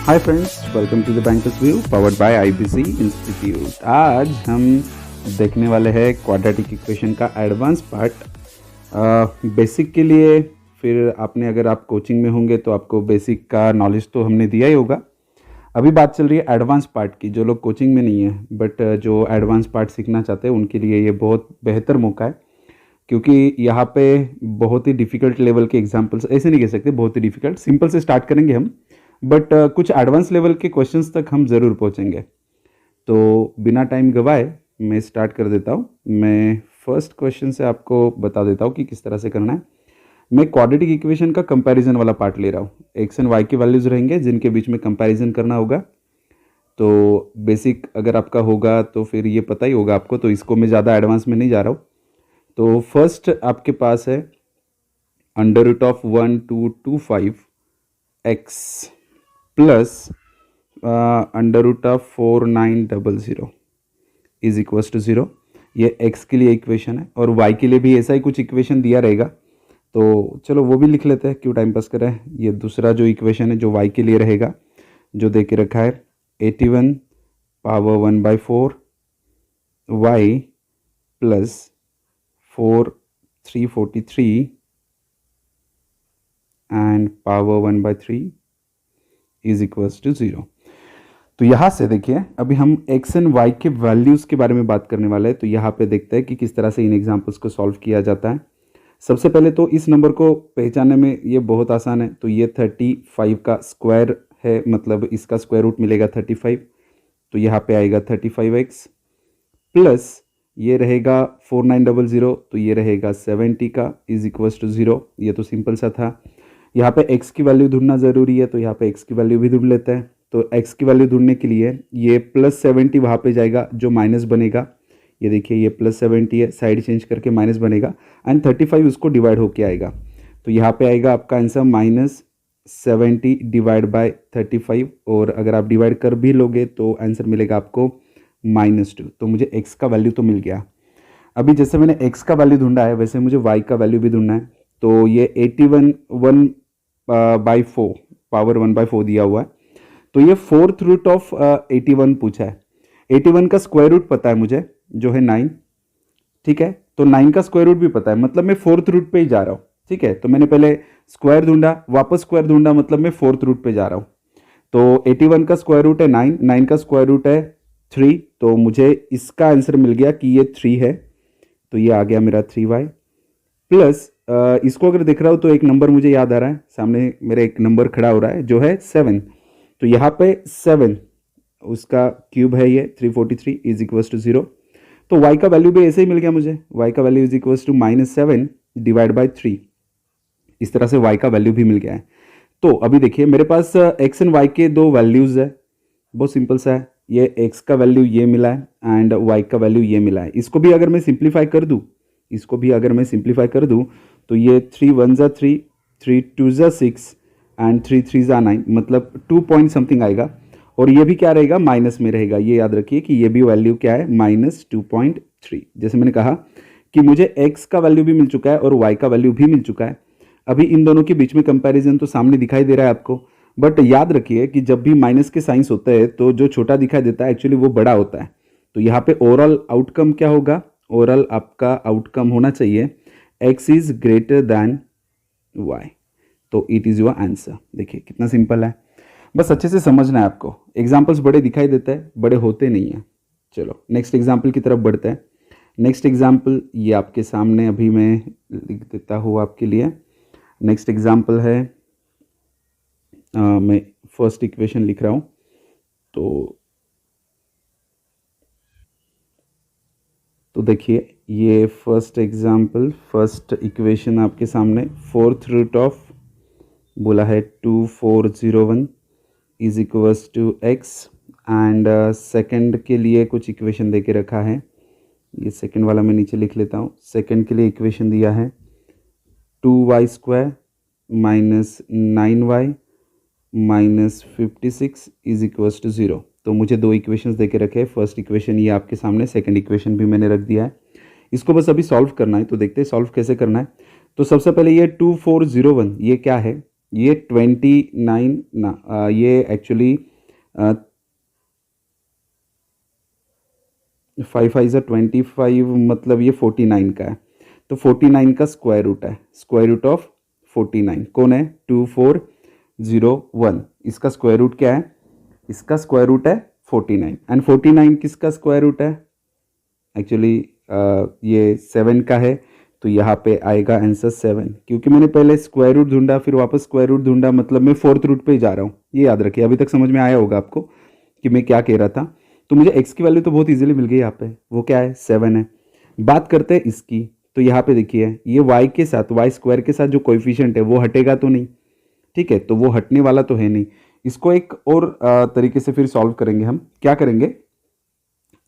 Hi friends, welcome to the bankers view powered by IBC institute. आज हम देखने वाले हैं क्वाड्रेटिक इक्वेशन का एडवांस पार्ट। बेसिक के लिए फिर अगर आप कोचिंग में होंगे तो आपको बेसिक का नॉलेज तो हमने दिया ही होगा। अभी बात चल रही है एडवांस पार्ट की। जो लोग कोचिंग में नहीं है बट जो एडवांस पार्ट सीखना चाहते हैं उनके लिए ये बहुत बेहतर मौका है, क्योंकि यहाँ पे बहुत ही डिफ़िकल्ट लेवल के एग्जाम्पल्स, ऐसे नहीं कह सकते बहुत ही डिफ़िकल्ट, सिंपल से स्टार्ट करेंगे हम, बट कुछ एडवांस लेवल के क्वेश्चंस तक हम ज़रूर पहुँचेंगे। तो बिना टाइम गवाए मैं स्टार्ट कर देता हूँ। मैं फर्स्ट क्वेश्चन से आपको बता देता हूँ कि किस तरह से करना है। मैं क्वाड्रेटिक इक्वेशन का कंपैरिजन वाला पार्ट ले रहा हूँ। एक्स एंड वाई की वैल्यूज़ रहेंगे जिनके बीच में कंपैरिजन करना होगा। तो बेसिक अगर आपका होगा तो फिर ये पता ही होगा आपको, तो इसको मैं ज़्यादा एडवांस में नहीं जा रहा हूँ। तो फर्स्ट आपके पास है √1 2 x plus √4 900 is equals to 0। ये x के लिए इक्वेशन है और y के लिए भी ऐसा ही कुछ इक्वेशन दिया रहेगा। तो चलो वो भी लिख लेते हैं, क्यों टाइम पास करें। ये दूसरा जो इक्वेशन है जो y के लिए रहेगा, जो दे के रखा है 81 power 1/4 y plus 343 and power 1/3 is equals to 0। तो यहाँ से देखिए, अभी हम x एंड y के वैल्यूज़ के बारे में बात करने वाले हैं। तो यहाँ पे देखते हैं कि किस तरह से इन एग्जांपल्स को सॉल्व किया जाता है। सबसे पहले तो इस नंबर को पहचानने में ये बहुत आसान है। तो ये 35 का स्क्वायर है, मतलब इसका स्क्वायर रूट मिलेगा 35। तो यहाँ पे आएगा 35x प्लस ये रहेगा 4900, तो ये रहेगा 70 का इज इक्वल्स टू 0। ये तो सिंपल सा था। यहाँ पे x की वैल्यू ढूंढना ज़रूरी है, तो यहाँ पे x की वैल्यू भी ढूंढ लेते हैं। तो x की वैल्यू ढूंढने के लिए ये +70 वहाँ पे जाएगा, जो माइनस बनेगा। ये देखिए ये +70 है, साइड चेंज करके माइनस बनेगा एंड 35 उसको डिवाइड होके आएगा। तो यहाँ पे आएगा आपका आंसर -70 डिवाइड बाय 35, और अगर आप डिवाइड कर भी लोगे तो आंसर मिलेगा आपको -2। तो मुझे x का वैल्यू तो मिल गया। अभी जैसे मैंने x का वैल्यू ढूंढा है वैसे मुझे y का वैल्यू भी ढूंढना है। तो ये 81 1/4 पावर 1/4 दिया हुआ है। तो ये फोर्थ रूट ऑफ 81 पूछा है। 81 का स्क्वायर रूट पता है मुझे, जो है 9। ठीक है, तो 9 का स्क्वायर रूट भी पता है, मतलब मैं फोर्थ रूट पे ही जा रहा हूँ। ठीक है, तो मैंने पहले स्क्वायर ढूंढा, वापस स्क्वायर ढूंढा, मतलब मैं फोर्थ रूट पे जा रहा हूँ। तो 81 का स्क्वायर रूट है 9, 9 का स्क्वायर रूट है 3। तो मुझे इसका आंसर मिल गया कि ये 3 है। तो ये आ गया मेरा 3y प्लस इसको अगर देख रहा हूँ तो एक नंबर मुझे याद आ रहा है, सामने मेरा एक नंबर खड़ा हो रहा है जो है 7। तो यहाँ पे 7 उसका क्यूब है, ये 343 इज इक्वल्स टू 0। तो y का वैल्यू भी ऐसे ही मिल गया मुझे, y का value is equals to -7 divide by 3। इस तरह से y का वैल्यू भी मिल गया है। तो अभी देखिए मेरे पास x एंड y के दो वैल्यूज़ है, बहुत सिंपल सा है। ये x का वैल्यू ये मिला है एंड y का वैल्यू ये मिला है। इसको भी अगर मैं सिंप्लीफाई कर दूँ, तो ये 3 1 ज़ा 3, 3 2 ज़ा 6 एंड 3 3 ज़ा 9, मतलब 2 पॉइंट समथिंग आएगा। और ये भी क्या रहेगा, माइनस में रहेगा। ये याद रखिए कि ये भी वैल्यू क्या है, -2.3। जैसे मैंने कहा कि मुझे x का वैल्यू भी मिल चुका है और y का वैल्यू भी मिल चुका है। अभी इन दोनों के बीच में कंपैरिजन तो सामने दिखाई दे रहा है आपको, बट याद रखिए कि जब भी माइनस के साइंस होते हैं तो जो छोटा दिखाई देता है एक्चुअली वो बड़ा होता है। तो यहाँ पे ओवरऑल आउटकम क्या होगा, ओवरऑल आपका आउटकम होना चाहिए x is greater then y। तो इट इज़ योर आंसर। देखिए कितना सिंपल है, बस अच्छे से समझना है आपको। एग्जाम्पल्स बड़े दिखाई देते हैं, बड़े होते नहीं हैं। चलो नेक्स्ट एग्जाम्पल की तरफ बढ़ते हैं। नेक्स्ट एग्जाम्पल ये आपके सामने अभी मैं लिख देता हूँ आपके लिए। नेक्स्ट एग्जाम्पल है, मैं फर्स्ट इक्वेशन लिख रहा हूँ। तो देखिए ये फर्स्ट इक्वेशन आपके सामने, फोर्थ रूट ऑफ बोला है 2401 is equals to x and second के लिए कुछ इक्वेशन दे के रखा है। ये सेकंड वाला मैं नीचे लिख लेता हूँ। सेकंड के लिए इक्वेशन दिया है 2y² minus 9y minus 56 is equals to 0। तो मुझे दो इक्वेशंस दे के रखे हैं। फर्स्ट इक्वेशन ये आपके सामने, सेकंड इक्वेशन भी मैंने रख दिया है। इसको बस अभी सॉल्व करना है। तो देखते हैं सॉल्व कैसे करना है। तो सबसे पहले ये 2401 ये क्या है, ये 29 ना, ये एक्चुअली 5 5 ज़ा 25, मतलब ये 49 का है। तो 49 का स्क्वायर रूट है, स्क्वायर रूट ऑफ 49 कौन है, 2401। इसका स्क्वायर रूट क्या है, इसका स्क्वायर रूट है 49, एंड 49 किसका स्क्वायर रूट है, एक्चुअली ये 7 का है। तो यहाँ पे आएगा आंसर 7, क्योंकि मैंने पहले स्क्वायर रूट ढूंढा फिर वापस स्क्वायर रूट ढूंढा, मतलब मैं फोर्थ रूट पे ही जा रहा हूँ। ये याद रखिए, अभी तक समझ में आया होगा आपको कि मैं क्या कह रहा था। तो मुझे x की वैल्यू तो बहुत इजीली मिल गई यहाँ पे, वो क्या है 7 है। बात करते हैं इसकी, तो यहाँ पे देखिए ये y के साथ, y स्क्वायर के साथ जो कोएफिशिएंट है वो हटेगा तो नहीं, ठीक है, तो वो हटने वाला तो है नहीं। इसको एक और तरीके से फिर सॉल्व करेंगे हम, क्या करेंगे,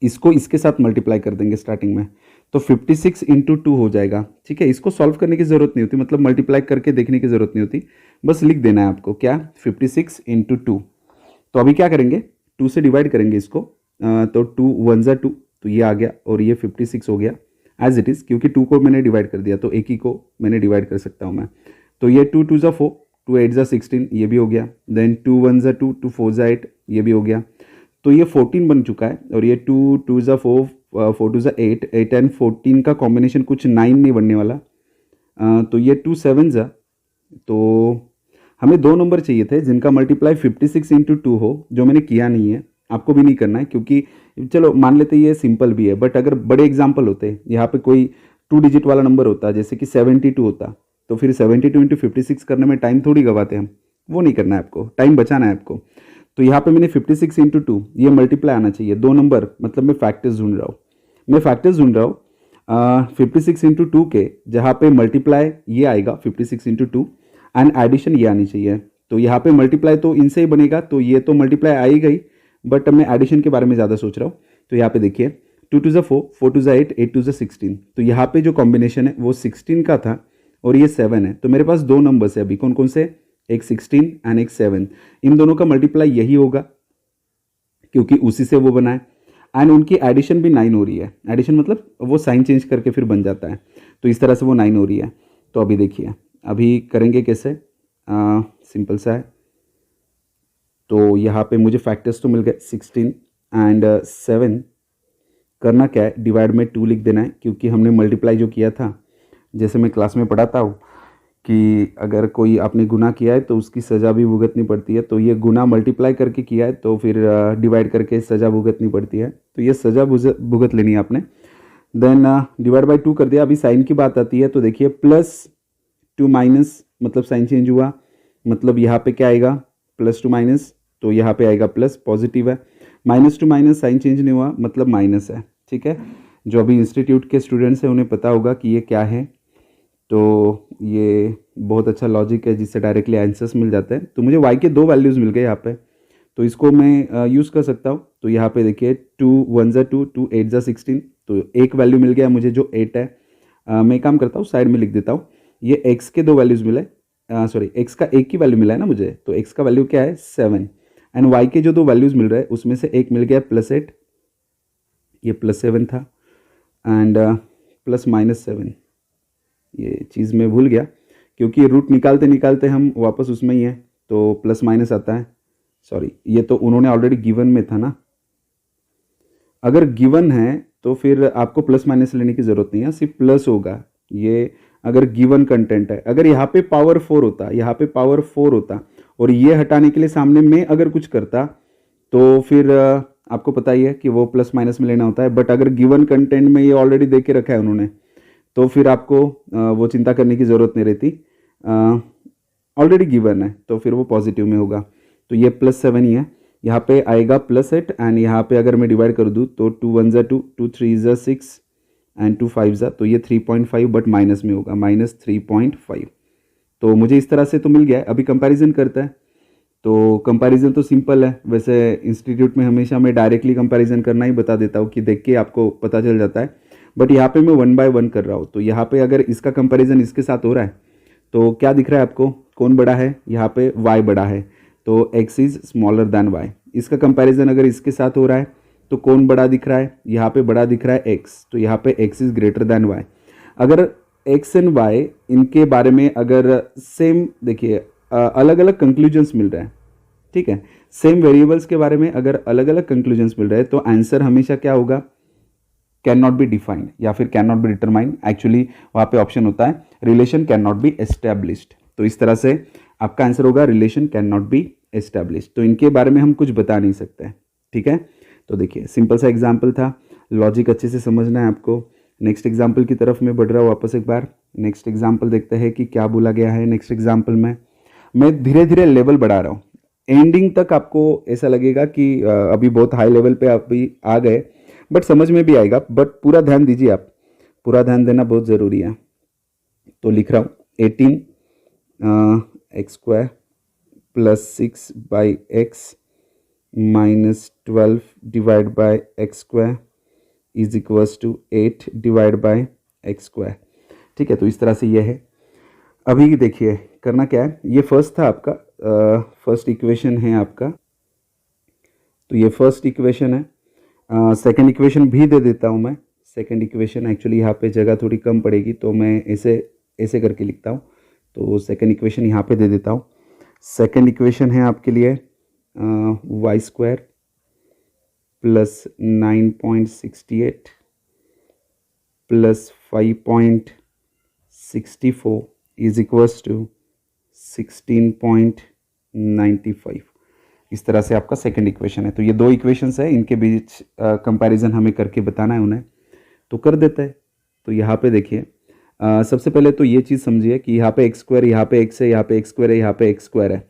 इसको इसके साथ मल्टीप्लाई कर देंगे स्टार्टिंग में, तो 56 इंटू 2 हो जाएगा, ठीक है। इसको सॉल्व करने की जरूरत नहीं होती, मतलब मल्टीप्लाई करके देखने की जरूरत नहीं होती, बस लिख देना है आपको क्या, 56 इंटू 2। तो अभी क्या करेंगे, 2 से डिवाइड करेंगे इसको, तो 2 1 ज़ा 2, तो ये आ गया और ये 56 हो गया एज इट इज़, क्योंकि 2 को मैंने डिवाइड कर दिया तो एक ही को मैंने डिवाइड कर सकता हूँ मैं। तो ये 2 2 ज़ा 4, 2 8 ज़ा 16, ये भी हो गया। देन 2 1 ज़ा 2, 2 4 ज़ा 8, ये भी हो गया। तो ये 14 बन चुका है, और ये 2 2 ज़ा 4, 4 2 ज़ा 8, 8 एंड 14 का कॉम्बिनेशन कुछ 9 नहीं बनने वाला। तो ये 2 7 ज़ा, तो हमें दो नंबर चाहिए थे जिनका मल्टीप्लाई 56 इंटू 2 हो, जो मैंने किया नहीं है, आपको भी नहीं करना है, क्योंकि चलो मान लेते ये सिंपल भी है, बट अगर बड़े एग्जाम्पल होते, यहाँ पे कोई 2 डिजिट वाला नंबर होता, जैसे कि 72 होता, तो फिर 72 इंटू 56 करने में टाइम थोड़ी गवाते हम, वो नहीं करना है आपको, टाइम बचाना है आपको। तो यहाँ पे मैंने 56 इंटू 2, ये मल्टीप्लाई आना चाहिए, दो नंबर, मतलब मैं फैक्टर्स ढूंढ रहा हूँ, मैं फैक्टर्स ढूंढ रहा हूँ 56 इंटू 2 के, जहाँ पे मल्टीप्लाई ये आएगा 56 इंटू 2 एंड एडिशन ये आनी चाहिए। तो यहाँ पे मल्टीप्लाई तो इनसे ही बनेगा, तो ये तो मल्टीप्लाई आएगा ही, बट मैं एडिशन के बारे में ज़्यादा सोच रहा हूँ। तो यहाँ पे देखिए 2 2 ज़ा 4, 4 2 ज़ा 8, 8 2 ज़ा 16, तो यहाँ पे जो कॉम्बिनेशन है वो 16 का था और ये 7 है। तो मेरे पास दो नंबर्स है अभी, कौन कौन से, एक 16 एंड एक 7, इन दोनों का मल्टीप्लाई यही होगा क्योंकि उसी से वो बना है, एंड उनकी एडिशन भी 9 हो रही है। एडिशन मतलब वो साइन चेंज करके फिर बन जाता है, तो इस तरह से वो 9 हो रही है। तो अभी देखिए अभी करेंगे कैसे, सिंपल सा है। तो यहाँ पे मुझे फैक्टर्स तो मिल गए 16 एंड 7, करना क्या है, डिवाइड में 2 लिख देना है, क्योंकि हमने मल्टीप्लाई जो किया था, जैसे मैं क्लास में पढ़ाता हूँ कि अगर कोई आपने गुना किया है तो उसकी सज़ा भी भुगतनी पड़ती है, तो ये गुना मल्टीप्लाई करके किया है तो फिर डिवाइड करके सज़ा भुगतनी पड़ती है, तो ये सज़ा भुगत लेनी है आपने। देन डिवाइड बाई 2 कर दिया। अभी साइन की बात आती है, तो देखिए प्लस टू माइनस, मतलब साइन चेंज हुआ, मतलब यहाँ पे क्या आएगा, प्लस टू माइनस, तो यहाँ पे आएगा प्लस, पॉजिटिव है। Minus to minus sign change नहीं हुआ, मतलब माइनस है, ठीक है। जो अभी इंस्टीट्यूट के स्टूडेंट्स हैं उन्हें पता होगा कि ये क्या है, तो ये बहुत अच्छा लॉजिक है जिससे डायरेक्टली आंसर्स मिल जाते हैं। तो मुझे y के दो वैल्यूज़ मिल गए यहाँ पे, तो इसको मैं यूज़ कर सकता हूँ। तो यहाँ पे देखिए 2 1 ज़ा 2, 2 8 ज़ा 16, तो एक वैल्यू मिल गया मुझे जो 8 है। मैं काम करता हूँ साइड में लिख देता हूँ, ये x के दो वैल्यूज़ मिले, सॉरी x का एक की वैल्यू मिला है ना मुझे, तो x का वैल्यू क्या है 7, एंड y के जो दो वैल्यूज़ मिल रहे हैं उसमें से एक मिल गया +8, ये +7 था, एंड प्लस -7, ये चीज़ मैं भूल गया क्योंकि रूट निकालते निकालते हम वापस उसमें ही हैं, तो प्लस माइनस आता है। सॉरी, ये तो उन्होंने ऑलरेडी गिवन में था ना, अगर गिवन है तो फिर आपको प्लस माइनस लेने की ज़रूरत नहीं है, सिर्फ प्लस होगा ये अगर गिवन कंटेंट है। अगर यहाँ पे पावर 4 होता, यहाँ पे पावर 4 होता और ये हटाने के लिए सामने में अगर कुछ करता तो फिर आपको पता ही है कि वो प्लस माइनस में लेना होता है, बट अगर गिवन कंटेंट में ये ऑलरेडी दे के रखा है उन्होंने, तो फिर आपको वो चिंता करने की ज़रूरत नहीं रहती, ऑलरेडी गिवन है तो फिर वो पॉजिटिव में होगा। तो ये +7 ही है, यहाँ पे आएगा +8, एंड यहाँ पे अगर मैं डिवाइड कर दूँ तो 2 1 ज़ा 2, 2 3 ज़ा 6 एंड 2 5 ज़ा, तो ये 3.5 बट माइनस में होगा, -3.5। तो मुझे इस तरह से तो मिल गया है। अभी कंपैरिजन करता है, तो कंपैरिजन तो सिंपल है, वैसे इंस्टीट्यूट में हमेशा मैं डायरेक्टली कंपैरिजन करना ही बता देता हूँ कि देख के आपको पता चल जाता है, बट यहाँ पे मैं 1 बाय 1 कर रहा हूँ। तो यहाँ पे अगर इसका कंपैरिजन इसके साथ हो रहा है तो क्या दिख रहा है आपको, कौन बड़ा है, यहाँ पे y बड़ा है, तो x is smaller than y। इसका कंपैरिजन अगर इसके साथ हो रहा है तो कौन बड़ा दिख रहा है, यहाँ पे बड़ा दिख रहा है x, तो यहाँ पे x is greater than y। अगर x एंड y इनके बारे में अगर सेम, देखिए अलग अलग कंक्लूजन्स मिल रहे हैं, ठीक है, सेम वेरिएबल्स के बारे में अगर अलग अलग कंक्लूजन्स मिल रहे हैं तो आंसर हमेशा क्या होगा, कैन नॉट बी डिफाइंड या फिर can not be determined. Actually वहाँ पे ऑप्शन होता है relation can not be established, तो इस तरह से आपका आंसर होगा relation can not be established. तो इनके बारे में हम कुछ बता नहीं सकते हैं, ठीक है। तो देखिए सिंपल सा एग्जाम्पल था, लॉजिक अच्छे से समझना है आपको। नेक्स्ट एग्जाम्पल की तरफ मैं बढ़ रहा हूँ वापस एक बार। नेक्स्ट एग्जाम्पल देखते हैं कि क्या बोला गया है नेक्स्ट एग्जाम्पल में। मैं धीरे धीरे लेवल बढ़ा रहा हूँ, एंडिंग तक आपको ऐसा लगेगा कि अभी बहुत हाई लेवल पे अभी आ गए, बट समझ में भी आएगा। बट पूरा ध्यान दीजिए, आप पूरा ध्यान देना बहुत ज़रूरी है। तो लिख रहा हूँ 18 x square plus 6 by x minus 12 divide by x square is equals to 8 divide by x square, ठीक है। तो इस तरह से ये है। अभी देखिए करना क्या है, ये फर्स्ट था आपका, फर्स्ट इक्वेशन है आपका, तो ये फर्स्ट इक्वेशन है। सेकंड इक्वेशन भी दे देता हूँ मैं। सेकंड इक्वेशन एक्चुअली यहाँ पे जगह थोड़ी कम पड़ेगी तो मैं ऐसे ऐसे करके लिखता हूँ। तो सेकंड इक्वेशन यहाँ पे दे देता हूँ। सेकंड इक्वेशन है आपके लिए y square plus 9.68 plus 5.64 is equals to 16.95। इस तरह से आपका सेकंड इक्वेशन है। तो ये दो इक्वेशंस है, इनके बीच कंपैरिजन हमें करके बताना है उन्हें, तो कर देते हैं। तो यहाँ पे देखिए सबसे पहले तो ये चीज़ समझिए कि यहाँ पे एक्स स्क्वायर, यहाँ पे एक्स है, यहाँ पे एक्स स्क्वायर है, यहाँ पे एक्स स्क्वायर है।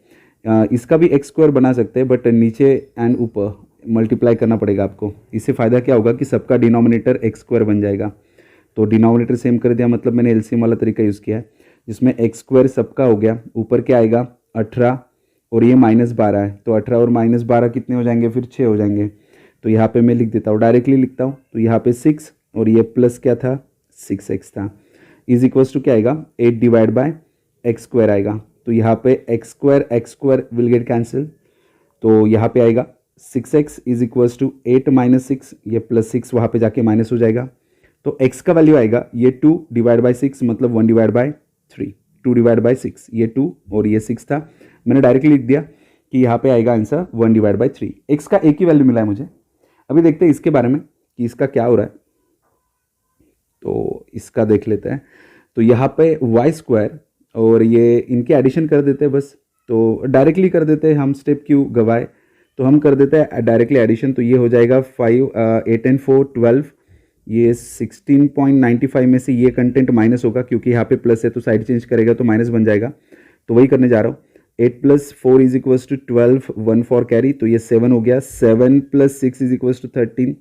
इसका भी एक्स स्क्वायर बना सकते हैं, बट नीचे एंड ऊपर मल्टीप्लाई करना पड़ेगा आपको। इससे फ़ायदा क्या होगा कि सबका डिनोमिनेटर एक्स स्क्वायर बन जाएगा। तो डिनोमिनेटर सेम कर दिया, मतलब मैंने एलसीएम वाला तरीका यूज़ किया है, जिसमें एक्स स्क्वायर सबका हो गया, ऊपर क्या आएगा 18 और ये -12 है। तो 18 और -12 कितने हो जाएंगे, फिर 6 हो जाएंगे। तो यहाँ पे मैं लिख देता हूँ, डायरेक्टली लिखता हूँ। तो यहाँ पे 6 और ये प्लस क्या था 6x था, इज इक्वल्स टू क्या आएगा 8 डिवाइड बाय एक्स स्क्वायर आएगा। तो यहाँ पे x square will get cancel, तो यहाँ पे आएगा 6x is equals to 8 minus 6, ये प्लस 6 वहाँ पे जाके माइनस हो जाएगा। तो x का वैल्यू आएगा ये 2 डिवाइड बाई 6, मतलब 1 डिवाइड बाई 3, 2 डिवाइड बाई 6, ये 2 और ये 6 था। मैंने डायरेक्टली लिख दिया कि यहाँ पे आएगा आंसर 1 डिवाइड बाई 3। एक्स का एक ही वैल्यू मिला है मुझे। अभी देखते हैं इसके बारे में कि इसका क्या हो रहा है। तो इसका देख लेते हैं। तो यहाँ पे वाई स्क्वायर और ये इनके एडिशन कर देते हैं बस। तो डायरेक्टली कर देते हैं, हम स्टेप क्यों गवाए, तो हम कर देते हैं डायरेक्टली एडिशन। तो ये हो जाएगा 5 8 एंड 4 12, ये 16.95 में से ये कंटेंट माइनस होगा क्योंकि यहाँ पे प्लस है, तो साइड चेंज करेगा तो माइनस बन जाएगा। तो वही करने जा रहा हूँ। 8 + 4 इज इक्वल्स टू 12, 1 4 कैरी, तो ये 7 हो गया। 7 + 6 इज इक्वल्स टू 13,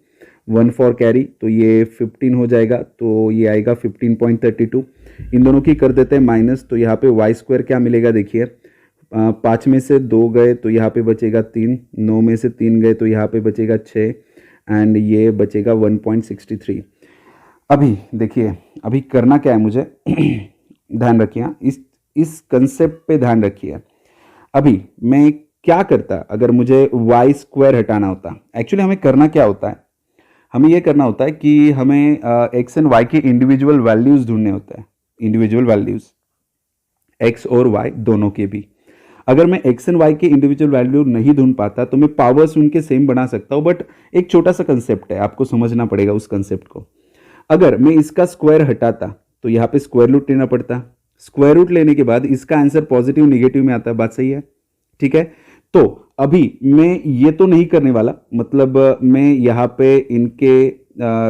1 4 कैरी, तो ये 15 हो जाएगा। तो ये आएगा 15.32। इन दोनों की कर देते हैं माइनस। तो यहाँ पे वाई स्क्वायर क्या मिलेगा देखिए, 5 में से 2 गए तो यहाँ पे बचेगा 3, 9 में से 3 गए तो यहाँ पे बचेगा 6 एंड ये बचेगा 1.63। अभी देखिए अभी करना क्या है मुझे ध्यान रखिए, इस कंसेप्ट पे ध्यान रखिए। अभी मैं क्या करता अगर मुझे वाई स्क्वायर हटाना होता। एक्चुअली हमें करना क्या होता है, हमें ये करना होता है कि हमें एक्स एंड वाई के इंडिविजुअल वैल्यूज ढूंढने होते हैं। इंडिविजुअल वैल्यूज एक्स और वाई दोनों के भी। अगर मैं एक्स एंड वाई के इंडिविजुअल वैल्यू नहीं ढूंढ पाता तो मैं पावर्स उनके सेम बना सकता हूँ, बट एक छोटा सा कंसेप्ट है, आपको समझना पड़ेगा उस कंसेप्ट को। अगर मैं इसका स्क्वायर हटाता तो यहाँ पे स्क्वायर रूट लेना पड़ता। स्क्वायर रूट लेने के बाद इसका आंसर पॉजिटिव निगेटिव में आता है, बात सही है, ठीक है। तो अभी मैं ये तो नहीं करने वाला, मतलब मैं यहाँ पे इनके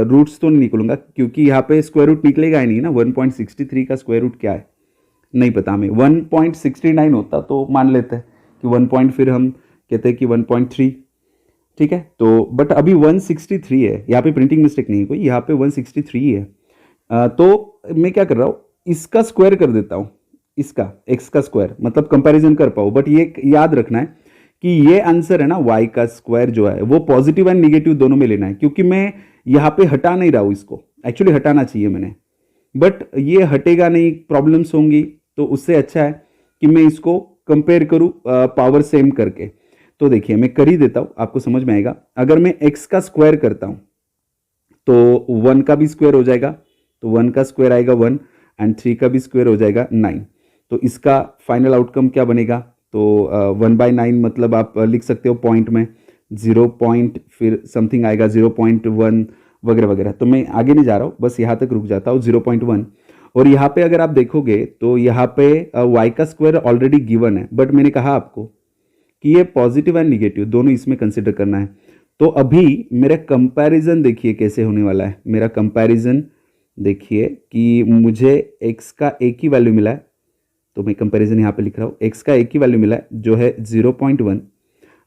रूट्स तो नहीं निकलूंगा क्योंकि यहाँ पे स्क्वायर रूट निकलेगा ही नहीं ना। 1.63 का स्क्वायर रूट क्या है नहीं पता हमें। 1.69 होता तो मान लेते हैं कि 1 फिर हम कहते हैं कि 1.3, ठीक है। तो बट अभी 163 है, यहाँ पे प्रिंटिंग मिस्टेक नहीं है कोई, यहाँ पे 163 है। तो मैं क्या कर रहा हूँ, इसका स्क्वायर कर देता हूँ, इसका एक्स का स्क्वायर, मतलब कंपैरिजन कर पाऊँ। बट ये याद रखना है कि ये आंसर है ना वाई का स्क्वायर जो है वो पॉजिटिव एंड निगेटिव दोनों में लेना है, क्योंकि मैं यहाँ पे हटा नहीं रहा हूँ इसको। एक्चुअली हटाना चाहिए मैंने, बट ये हटेगा नहीं, प्रॉब्लम्स होंगी। तो उससे अच्छा है कि मैं इसको कंपेयर करूँ पावर सेम करके। तो देखिए मैं कर ही देता हूँ, आपको समझ में आएगा। अगर मैं एक्स का स्क्वायर करता हूँ तो 1 का भी स्क्वायर हो जाएगा, तो 1 का स्क्वायर आएगा 1 एंड 3 का भी स्क्वायर हो जाएगा 9। तो इसका फाइनल आउटकम क्या बनेगा? तो 1/9 मतलब आप लिख सकते हो पॉइंट में 0 पॉइंट फिर समथिंग आएगा 0.1 वगैरह वगैरह। तो मैं आगे नहीं जा रहा हूँ, बस यहाँ तक रुक जाता हूँ 0.1। और यहाँ पे अगर आप देखोगे तो यहाँ पे y का स्क्वायर ऑलरेडी गिवन है, बट मैंने कहा आपको कि ये पॉजिटिव एंड निगेटिव दोनों इसमें कंसिडर करना है। तो अभी मेरा कंपैरिजन देखिए कैसे होने वाला है। मेरा कंपैरिजन देखिए कि मुझे x का एक ही वैल्यू मिला है, तो मैं कंपैरिजन यहाँ पे लिख रहा हूँ, x का एक ही वैल्यू मिला है जो है 0.1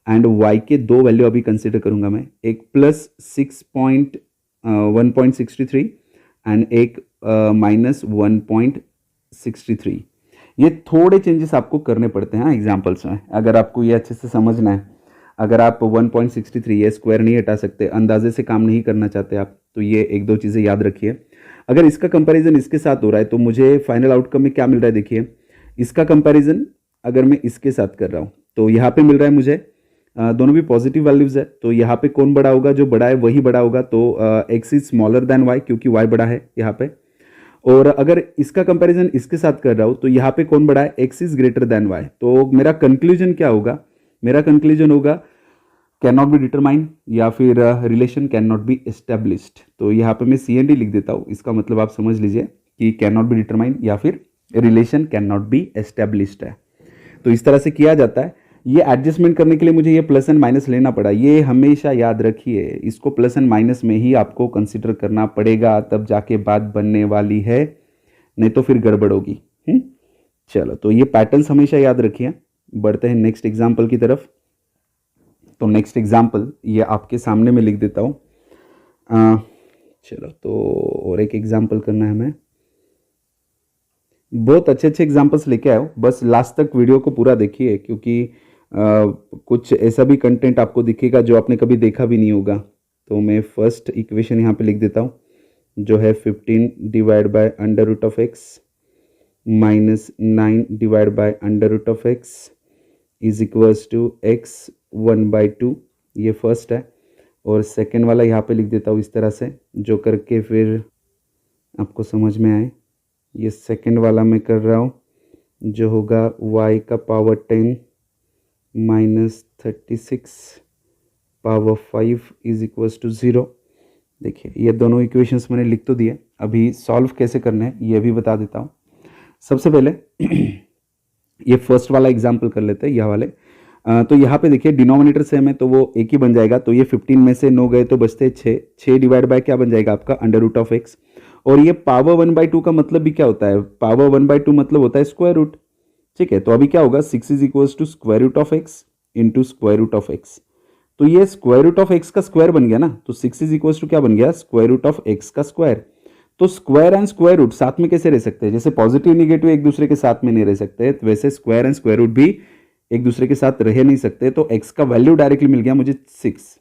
एंड y के दो वैल्यू अभी कंसिडर करूंगा मैं, एक प्लस 1.63 एंड एक माइनस 1.63। ये थोड़े चेंजेस आपको करने पड़ते हैं एग्जाम्पल्स में, अगर आपको ये अच्छे से समझना है। अगर आप 1.63 ये स्क्वायर नहीं हटा सकते, अंदाजे से काम नहीं करना चाहते आप, तो ये एक दो चीज़ें याद रखिए। अगर इसका कंपैरिजन इसके साथ हो रहा है तो मुझे फाइनल आउटकम में क्या मिल रहा है देखिए। इसका कंपैरिजन अगर मैं इसके साथ कर रहा हूँ तो यहाँ पे मिल रहा है मुझे दोनों भी पॉजिटिव वैल्यूज है, तो यहाँ पे कौन बड़ा होगा? जो बड़ा है वही बड़ा होगा। तो x is smaller then y क्योंकि y बड़ा है यहाँ पे। और अगर इसका कंपैरिजन इसके साथ कर रहा हूँ तो यहाँ पे कौन बड़ा है? x is greater than y। तो मेरा कंक्लूजन क्या होगा? मेरा कंक्लूजन होगा कैन नॉट बी डिटरमाइन या फिर relation can not be established. तो यहाँ पे मैं CND लिख देता हूँ, इसका मतलब आप समझ लीजिए कि कैन नॉट बी डिटरमाइन या फिर relation can not be established है। तो इस तरह से किया जाता है। ये एडजस्टमेंट करने के लिए मुझे ये प्लस एंड माइनस लेना पड़ा, ये हमेशा याद रखिए, इसको प्लस एंड माइनस में ही आपको कंसिडर करना पड़ेगा, तब जाके बात बनने वाली है, नहीं तो फिर गड़बड़ होगी। चलो, तो ये पैटर्न्स हमेशा याद रखिए। बढ़ते हैं नेक्स्ट एग्जाम्पल की तरफ। तो नेक्स्ट एग्जाम्पल ये आपके सामने में लिख देता हूँ। चलो, तो और एक एग्जाम्पल करना है हमें। बहुत अच्छे अच्छे एग्जाम्पल्स लेके आए हो, बस लास्ट तक वीडियो को पूरा देखिए, क्योंकि कुछ ऐसा भी कंटेंट आपको दिखेगा जो आपने कभी देखा भी नहीं होगा। तो मैं फर्स्ट इक्वेशन यहाँ पे लिख देता हूँ जो है 15 divide by under root of x minus 9 divide by under root of x is equals to x 1/2। ये फर्स्ट है। और सेकेंड वाला यहाँ पे लिख देता हूँ इस तरह से, जो करके फिर आपको समझ में आए। ये सेकेंड वाला मैं कर रहा हूँ जो होगा y का power 10 minus 36 power 5 is equals to 0। देखिए, ये दोनों इक्वेशंस मैंने लिख तो दिए, अभी सॉल्व कैसे करने हैं ये भी बता देता हूँ। सबसे पहले ये फर्स्ट वाला एग्जाम्पल कर लेते हैं, यह वाले। तो यहाँ पे देखिए डिनोमिनेटर सेम है तो वो एक ही बन जाएगा। तो ये 15 में से 9 गए तो बचते 6। 6 डिवाइड बाय क्या बन जाएगा आपका? Under root of x. और ये पावर 1/2 का मतलब भी क्या होता है? पावर 1/2 मतलब होता है स्क्वायर रूट। ठीक है, तो अभी क्या होगा? 6 is equals to square root of x into square root of x. तो ये स्क्वायर रूट ऑफ एक्स का स्क्वायर बन गया ना, तो 6 इज इक्वल्स टू क्या बन गया? स्क्वायर रूट ऑफ एक्स का स्क्वायर। तो स्क्वायर एंड स्क्वायर रूट साथ में कैसे रह सकते हैं? जैसे पॉजिटिव निगेटिव एक दूसरे के साथ में नहीं रह सकते, तो वैसे स्क्वायर एंड स्क्वायर रूट भी एक दूसरे के साथ रह नहीं सकते। तो x का वैल्यू डायरेक्टली मिल गया मुझे 6।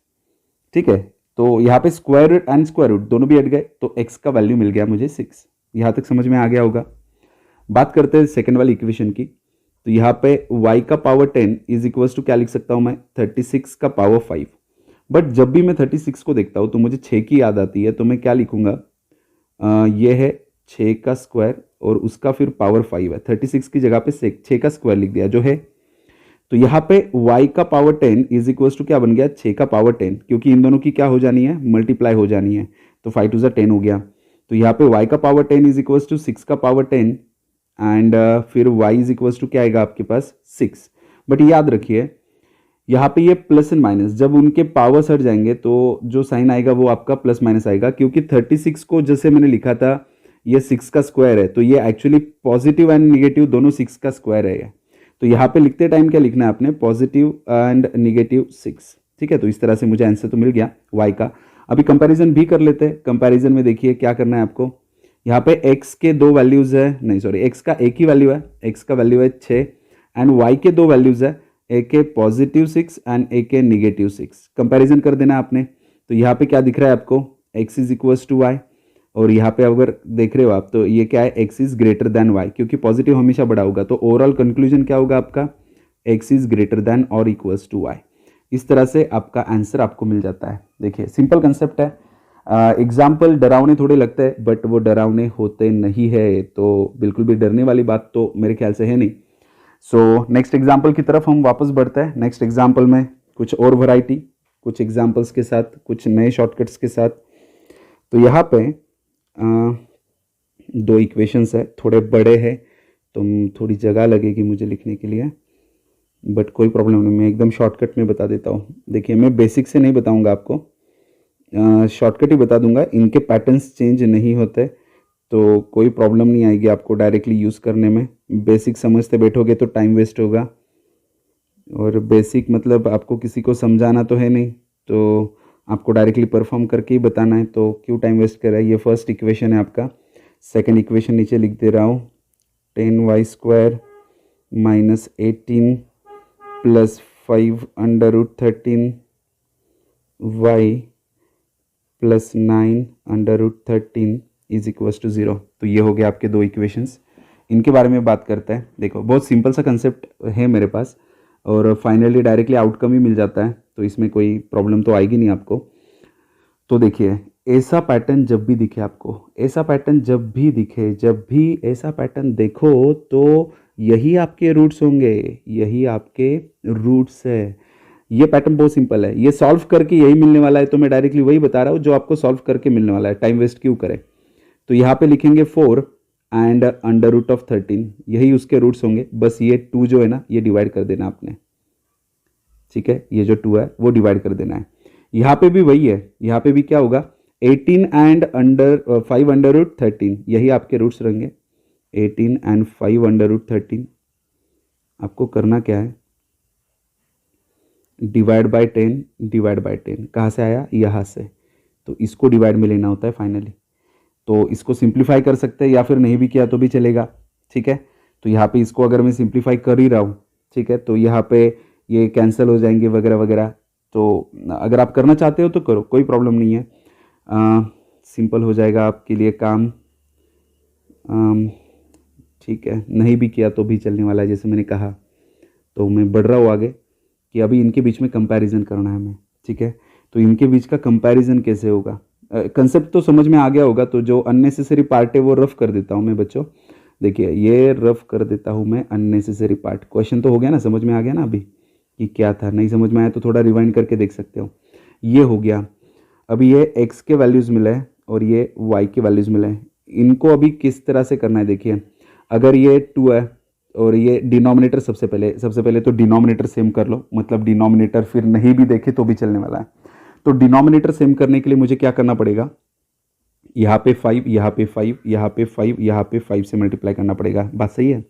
ठीक है, तो यहाँ पे square root and square root दोनों भी हट गए, तो x का वैल्यू मिल गया मुझे 6। यहाँ तक समझ में आ गया होगा। बात करते हैं सेकेंड वाली इक्वेशन की। तो यहाँ पे y का पावर 10 इज इक्वल्स टू क्या लिख सकता हूँ मैं? 36 का पावर 5। बट जब भी मैं 36 को देखता हूँ तो मुझे 6 की याद आती है, तो मैं क्या लिखूंगा? ये है 6 का स्क्वायर और उसका फिर पावर 5 है। 36 की जगह पे 6 का स्क्वायर लिख दिया जो है। तो यहाँ पे y का पावर 10 इज इक्वल्स टू क्या बन गया? 6 का पावर 10, क्योंकि इन दोनों की क्या हो जानी है? मल्टीप्लाई हो जानी है। तो 5 टू 10 हो गया। तो यहाँ पे y का पावर 10 इज इक्वल्स टू 6 का पावर 10 एंड फिर y इज इक्वल्स टू क्या आएगा आपके पास? 6। बट याद रखिए यहाँ पे ये प्लस एंड माइनस जब उनके पावर्स हट जाएंगे तो जो साइन आएगा वो आपका प्लस माइनस आएगा, क्योंकि 36 को जैसे मैंने लिखा था ये 6 का स्क्वायर है, तो ये एक्चुअली पॉजिटिव एंड निगेटिव दोनों 6 का स्क्वायर है। तो यहाँ पे लिखते टाइम क्या लिखना है आपने? Positive and negative 6। ठीक है, तो इस तरह से मुझे आंसर तो मिल गया y का। अभी कंपैरिजन भी कर लेते हैं। कंपैरिजन में देखिए क्या करना है आपको। यहाँ पे x के दो वैल्यूज है, नहीं सॉरी, x का एक ही वैल्यू है, x का वैल्यू है 6 एंड y के दो वैल्यूज है, एक है पॉजिटिव 6 एंड एक है निगेटिव 6। कंपैरिजन कर देना आपने। तो यहाँ पे क्या दिख रहा है आपको? x is equals to y, और यहाँ पे अगर देख रहे हो आप तो ये क्या है? x is greater than y, क्योंकि पॉजिटिव हमेशा बड़ा होगा। तो ओवरऑल कंक्लूजन क्या होगा आपका? x इज ग्रेटर देन और इक्वल्स टू y। इस तरह से आपका आंसर आपको मिल जाता है। देखिए सिंपल कंसेप्ट है। एग्जाम्पल डरावने थोड़े लगते हैं बट वो डरावने होते नहीं है, तो बिल्कुल भी डरने वाली बात तो मेरे ख्याल से है नहीं। सो नेक्स्ट एग्जाम्पल की तरफ हम वापस बढ़ते हैं। नेक्स्ट एग्जाम्पल में कुछ और वैरायटी, कुछ एग्जाम्पल्स के साथ, कुछ नए शॉर्टकट्स के साथ। तो यहाँ पे दो इक्वेशंस है, थोड़े बड़े हैं तो थोड़ी जगह लगेगी मुझे लिखने के लिए, बट कोई प्रॉब्लम नहीं, मैं एकदम शॉर्टकट में बता देता हूँ। देखिए मैं बेसिक से नहीं बताऊँगा आपको, शॉर्टकट ही बता दूंगा। इनके पैटर्न्स चेंज नहीं होते तो कोई प्रॉब्लम नहीं आएगी आपको डायरेक्टली यूज़ करने में। बेसिक समझते बैठोगे तो टाइम वेस्ट होगा, और बेसिक मतलब आपको किसी को समझाना तो है नहीं, तो आपको डायरेक्टली परफॉर्म करके ही बताना है, तो क्यों टाइम वेस्ट कर रहा है। ये फर्स्ट इक्वेशन है आपका। सेकंड इक्वेशन नीचे लिख दे रहा हूँ, 10y² minus 18 plus 5√13 y plus 9√13 is equals to 0। तो ये हो गया आपके दो इक्वेशंस। इनके बारे में बात करते हैं। देखो बहुत सिंपल सा कंसेप्ट है मेरे पास, और फाइनली डायरेक्टली आउटकम ही मिल जाता है, तो इसमें कोई प्रॉब्लम तो आएगी नहीं आपको। तो देखिए ऐसा पैटर्न जब भी दिखे आपको, ऐसा पैटर्न जब भी दिखे, जब भी ऐसा पैटर्न देखो तो यही आपके रूट्स होंगे, यही आपके रूट्स है। ये पैटर्न बहुत सिंपल है, ये सॉल्व करके यही मिलने वाला है, तो मैं डायरेक्टली वही बता रहा हूँ जो आपको सॉल्व करके मिलने वाला है, टाइम वेस्ट क्यों करें। तो यहाँ पे लिखेंगे 4 एंड √13, यही उसके रूट्स होंगे। बस ये 2 जो है ना, ये डिवाइड कर देना आपने, ठीक है, ये जो 2 है वो डिवाइड कर देना है। यहाँ पे भी वही है, यहाँ पे भी क्या होगा, 18 एंड 5√13, यही आपके रूट्स रहेंगे। 18 एंड 5√13 आपको करना क्या है, डिवाइड बाय 10, डिवाइड बाय 10 कहाँ से आया, यहाँ से, तो इसको डिवाइड में लेना होता है फाइनली। तो इसको सिंप्लीफाई कर सकते हैं या फिर नहीं भी किया तो भी चलेगा, ठीक है। तो यहाँ पे इसको अगर मैं सिंप्लीफाई कर ही रहा हूँ, ठीक है, तो यहाँ पे ये कैंसिल हो जाएंगे वगैरह वगैरह। तो अगर आप करना चाहते हो तो करो, कोई प्रॉब्लम नहीं है, सिंपल हो जाएगा आपके लिए काम, ठीक है। नहीं भी किया तो भी चलने वाला है, जैसे मैंने कहा। तो मैं बढ़ रहा हूँ आगे कि अभी इनके बीच में कंपैरिजन करना है हमें, ठीक है। तो इनके बीच का कंपैरिजन कैसे होगा, कंसेप्ट तो समझ में आ गया होगा। तो जो अननेसेसरी पार्ट है वो रफ कर देता हूँ मैं बच्चों। देखिए ये रफ कर देता हूँ मैं अननेसेसरी पार्ट। क्वेश्चन तो हो गया ना, समझ में आ गया ना अभी कि क्या था। नहीं समझ में आया तो थोड़ा रिवाइंड करके देख सकते हो। ये हो गया, अभी ये x के वैल्यूज़ मिले हैं और ये y के वैल्यूज़ मिले हैं। इनको अभी किस तरह से करना है, देखिए अगर ये 2 है और ये डिनोमिनेटर, सबसे पहले तो डिनोमिनेटर सेम कर लो, मतलब डिनोमिनेटर फिर नहीं भी देखे तो भी चलने वाला है। तो डिनोमिनेटर सेम करने के लिए मुझे क्या करना पड़ेगा, यहाँ पे 5, यहाँ पे 5, यहाँ पे 5, यहाँ पे 5 से मल्टीप्लाई करना पड़ेगा। बात सही है।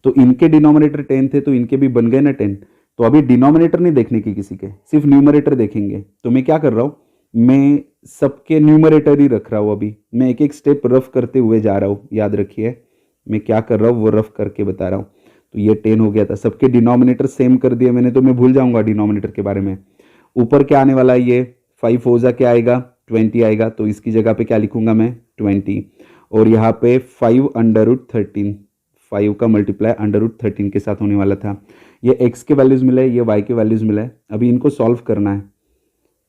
तो इनके डिनोमिनेटर 10 थे तो इनके भी बन गए ना 10। तो अभी डिनोमिनेटर नहीं देखने की किसी के, सिर्फ न्यूमरेटर देखेंगे। तो मैं क्या कर रहा हूँ, मैं सबके न्यूमरेटर ही रख रहा हूँ। अभी मैं एक एक स्टेप रफ करते हुए जा रहा हूँ, याद रखिए मैं क्या कर रहा हूँ वो रफ करके बता रहा हूँ। तो ये 10 हो गया था, सबके डिनोमिनेटर सेम कर दिए मैंने, तो मैं भूल जाऊंगा डिनोमिनेटर के बारे में। ऊपर क्या आने वाला है, ये 5 हो जा क्या आएगा, 20 आएगा। तो इसकी जगह पे क्या लिखूंगा मैं, 20। और यहाँ पे 5√13, 5 का मल्टीप्लाई √13 के साथ होने वाला था। ये x के वैल्यूज़ मिले, ये y के वैल्यूज़ मिले, अभी इनको सॉल्व करना है,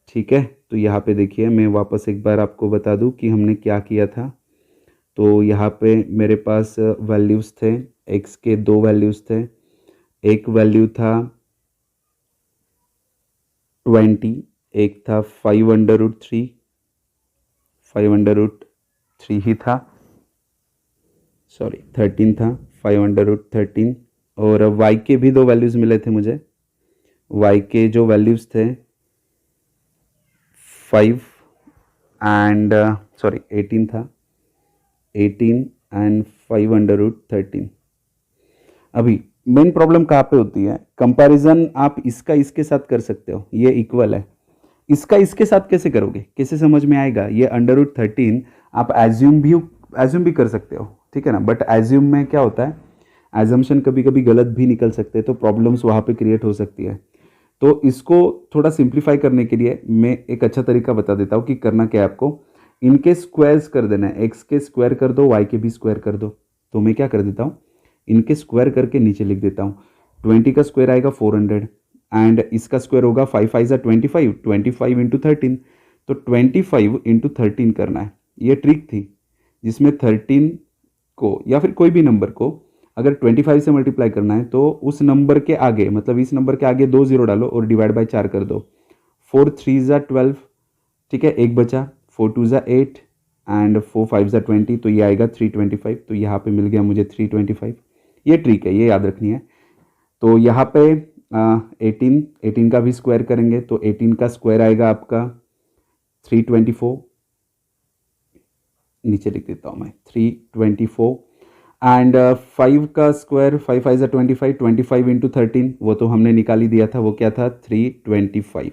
ठीक है। तो यहाँ पे देखिए मैं वापस एक बार आपको बता दूँ कि हमने क्या किया था। तो यहाँ पे मेरे पास वैल्यूज़ थे, x के 2 वैल्यूज़ थे। एक वैल्यू था 20, एक था 5√3, 5√3 ही था, सॉरी 13 था, 5√13। और y के भी 2 वैल्यूज़ मिले थे मुझे। y के जो वैल्यूज़ थे 5 एंड 18 था, 18 एंड 5√13। अभी मेन प्रॉब्लम कहाँ पे होती है, कंपैरिजन आप इसका इसके साथ कर सकते हो, ये इक्वल है, इसका इसके साथ कैसे करोगे, कैसे समझ में आएगा। ये √13 आप एज्यूम भी कर सकते हो, ठीक है ना। बट एज्यूम में क्या होता है, एजम्पशन कभी कभी गलत भी निकल सकते हैं, तो प्रॉब्लम्स वहाँ पे क्रिएट हो सकती है। तो इसको थोड़ा सिंप्लीफाई करने के लिए मैं एक अच्छा तरीका बता देता हूँ कि करना क्या है आपको, इनके स्क्वायर्स कर देना है, x के स्क्वायर कर दो, y के भी स्क्वायर कर दो। तो मैं क्या कर देता हूँ, इनके स्क्वायर करके नीचे लिख देता हूँ। 20 का स्क्वायर आएगा 400 एंड इसका स्क्वायर होगा 5 5 25, 25 इंटू 13, तो 25 इंटू 13 करना है। ये ट्रिक थी जिसमें 13 को या फिर कोई भी नंबर को अगर 25 से मल्टीप्लाई करना है तो उस नंबर के आगे, मतलब इस नंबर के आगे 2 जीरो डालो और डिवाइड बाय 4 कर दो। 4 3 ज़ा 12, ठीक है, एक बचा, 4 2 ज़ा 8 एंड 4 5 ज़ा 20, तो ये आएगा 325। तो यहाँ पे मिल गया मुझे 325। ये ट्रिक है, ये याद रखनी है। तो यहाँ पे 18 का भी स्क्वायर करेंगे तो 18 का स्क्वायर आएगा आपका 324, नीचे लिख देता हूँ मैं 324 एंड 5 का स्क्वायर 5 5 ज़ा 25, 25 इंटू 13 वो तो हमने निकाल ही दिया था, वो क्या था 325,